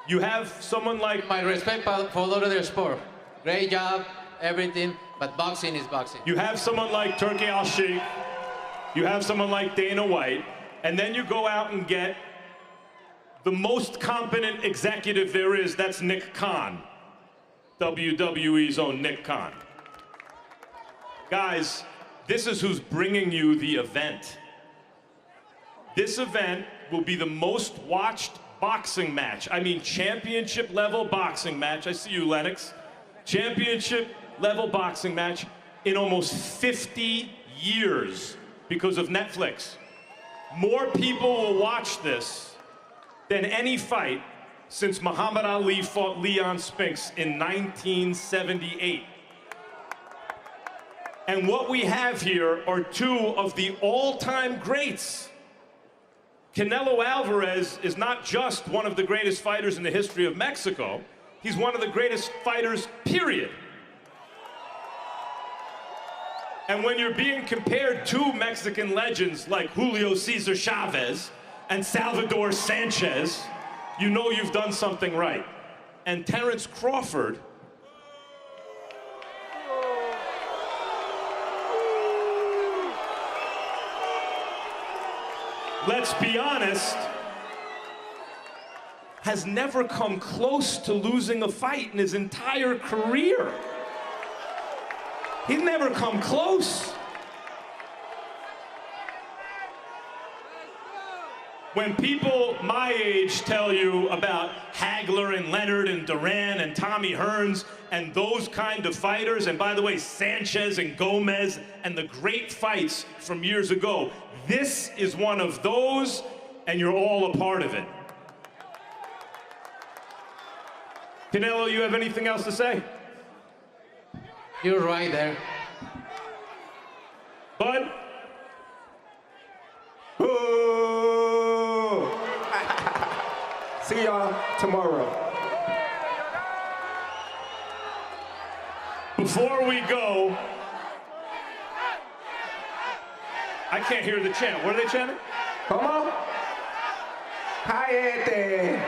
You have someone like... My respect for all other sport. Great job, everything, but boxing is boxing. You have someone like Turki Al-Sheikh. You have someone like Dana White. And then you go out and get the most competent executive there is. That's Nick Khan. WWE's own Nick Khan. Guys, this is who's bringing you the event. This event will be the most watched boxing match. I mean, championship level boxing match. I see you, Lennox. Championship level boxing match in almost 50 years because of Netflix. More people will watch this than any fight since Muhammad Ali fought Leon Spinks in 1978. And what we have here are two of the all-time greats. Canelo Alvarez is not just one of the greatest fighters in the history of Mexico, he's one of the greatest fighters, period. And when you're being compared to Mexican legends like Julio Cesar Chavez and Salvador Sanchez, you know you've done something right. And Terence Crawford, let's be honest, has never come close to losing a fight in his entire career. He's never come close. When people my age tell you about Hagler and Leonard and Duran and Tommy Hearns and those kind of fighters, and by the way, Sanchez and Gomez and the great fights from years ago, this is one of those, and you're all a part of it. Canelo, you have anything else to say? You're right there. Bud? See y'all tomorrow. Before we go, I can't hear the chant. What are they chanting? Come on. Cállate.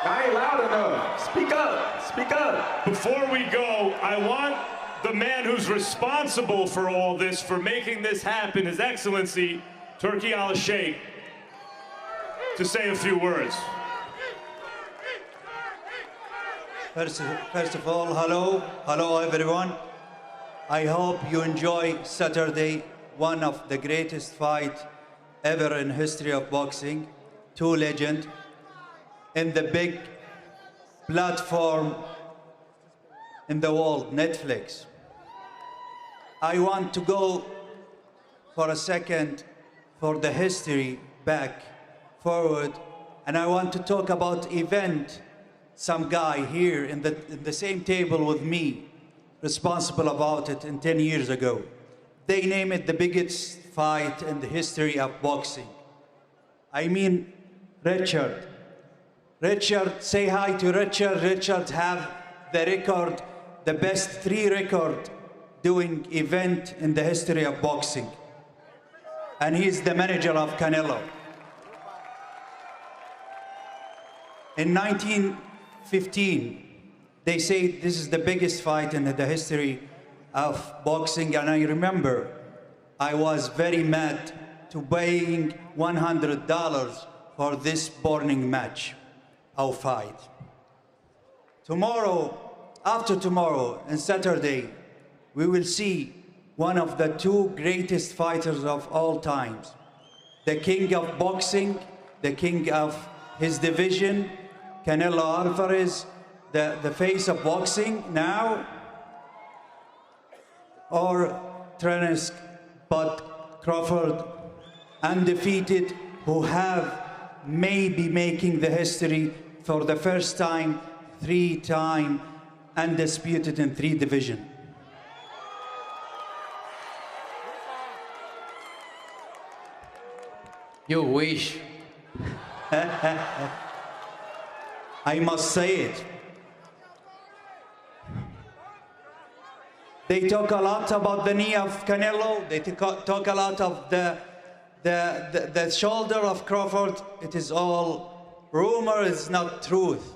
I ain't loud enough. Speak up. Speak up. Before we go, I want the man who's responsible for all this, for making this happen, His Excellency, Turki Al-Sheikh, to say a few words. First of all, hello everyone. I hope you enjoy Saturday, one of the greatest fight ever in history of boxing. Two legends in the big platform in the world, Netflix. I want to go for a second for the history back forward, and I want to talk about event some guy here in the same table with me responsible about it in 10 years ago. They name it the biggest fight in the history of boxing. I mean Richard. Richard, say hi to Richard. Richard have the record, the best 3 record doing event in the history of boxing. And he's the manager of Canelo. In 1915, they say this is the biggest fight in the history of boxing, and I remember I was very mad to paying $100 for this boring match or fight. Tomorrow, after tomorrow, and Saturday, we will see one of the 2 greatest fighters of all times. The king of boxing, the king of his division, Canelo Alvarez, the face of boxing now, or Terence Crawford, undefeated, who have maybe making the history for the first time, 3-time undisputed in 3 divisions. You wish. I must say it. They talk a lot about the knee of Canelo. They talk a lot of the shoulder of Crawford. It is all rumor, it's not truth.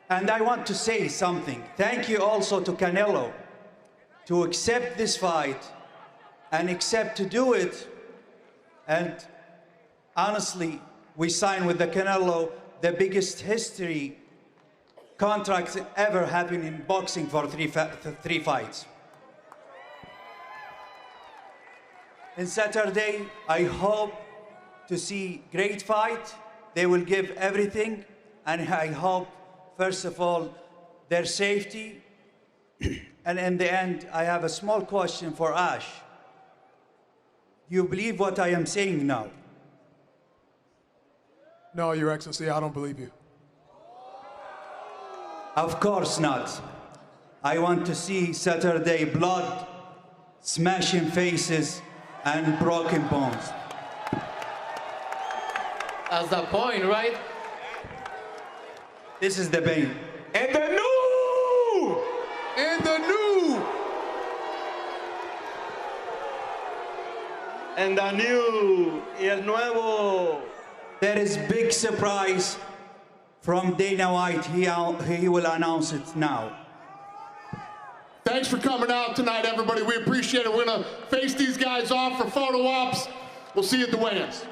And I want to say something. Thank you also to Canelo to accept this fight and accept to do it. And honestly, we signed with the Canelo the biggest history contracts ever happened in boxing for 3 fights. And Saturday, I hope to see great fight. They will give everything, and I hope, first of all, their safety. And in the end, I have a small question for Ash. You believe what I am saying now? No, Your Excellency, I don't believe you. Of course not. I want to see Saturday blood, smashing faces, and broken bones. That's the point, right? This is the pain. And the new! And the new! And the new, y el nuevo. There is big surprise from Dana White. He will announce it now. Thanks for coming out tonight, everybody. We appreciate it. We're going to face these guys off for photo ops. We'll see you at the weigh-ins.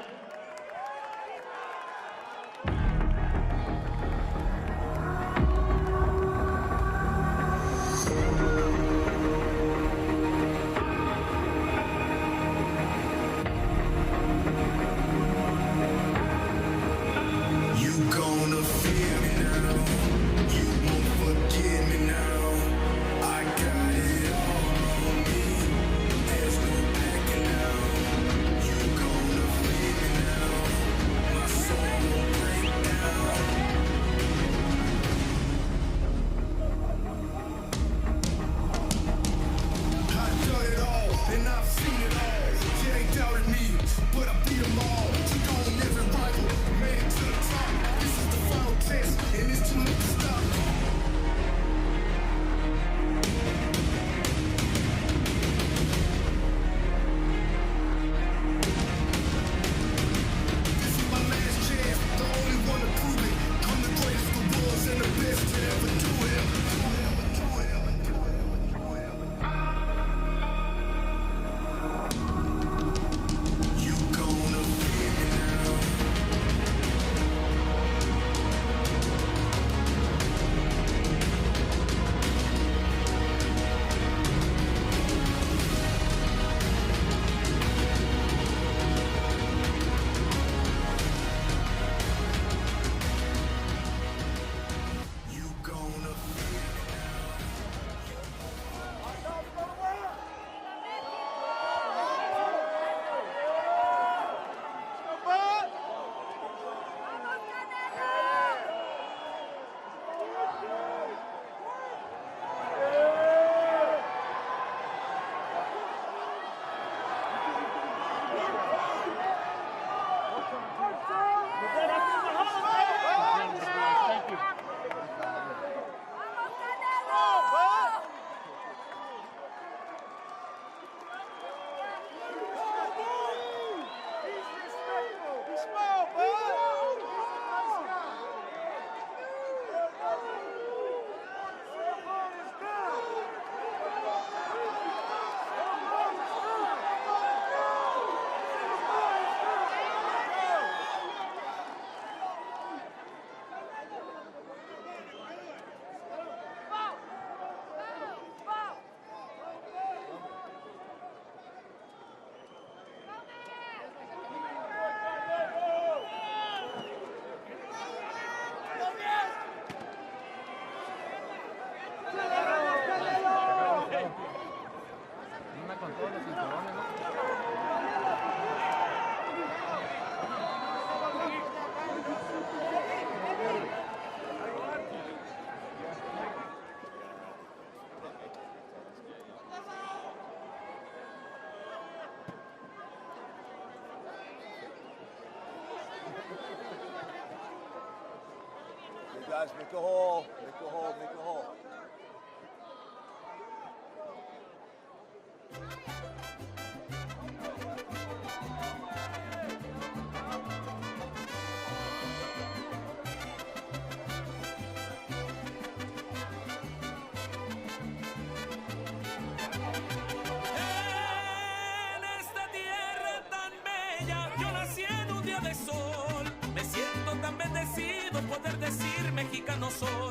guys. Make a hole. Make a hole. Make a hole. En esta tierra tan bella, yo nací en un día de sol. Me siento tan bendecido poder decir mexicano soy.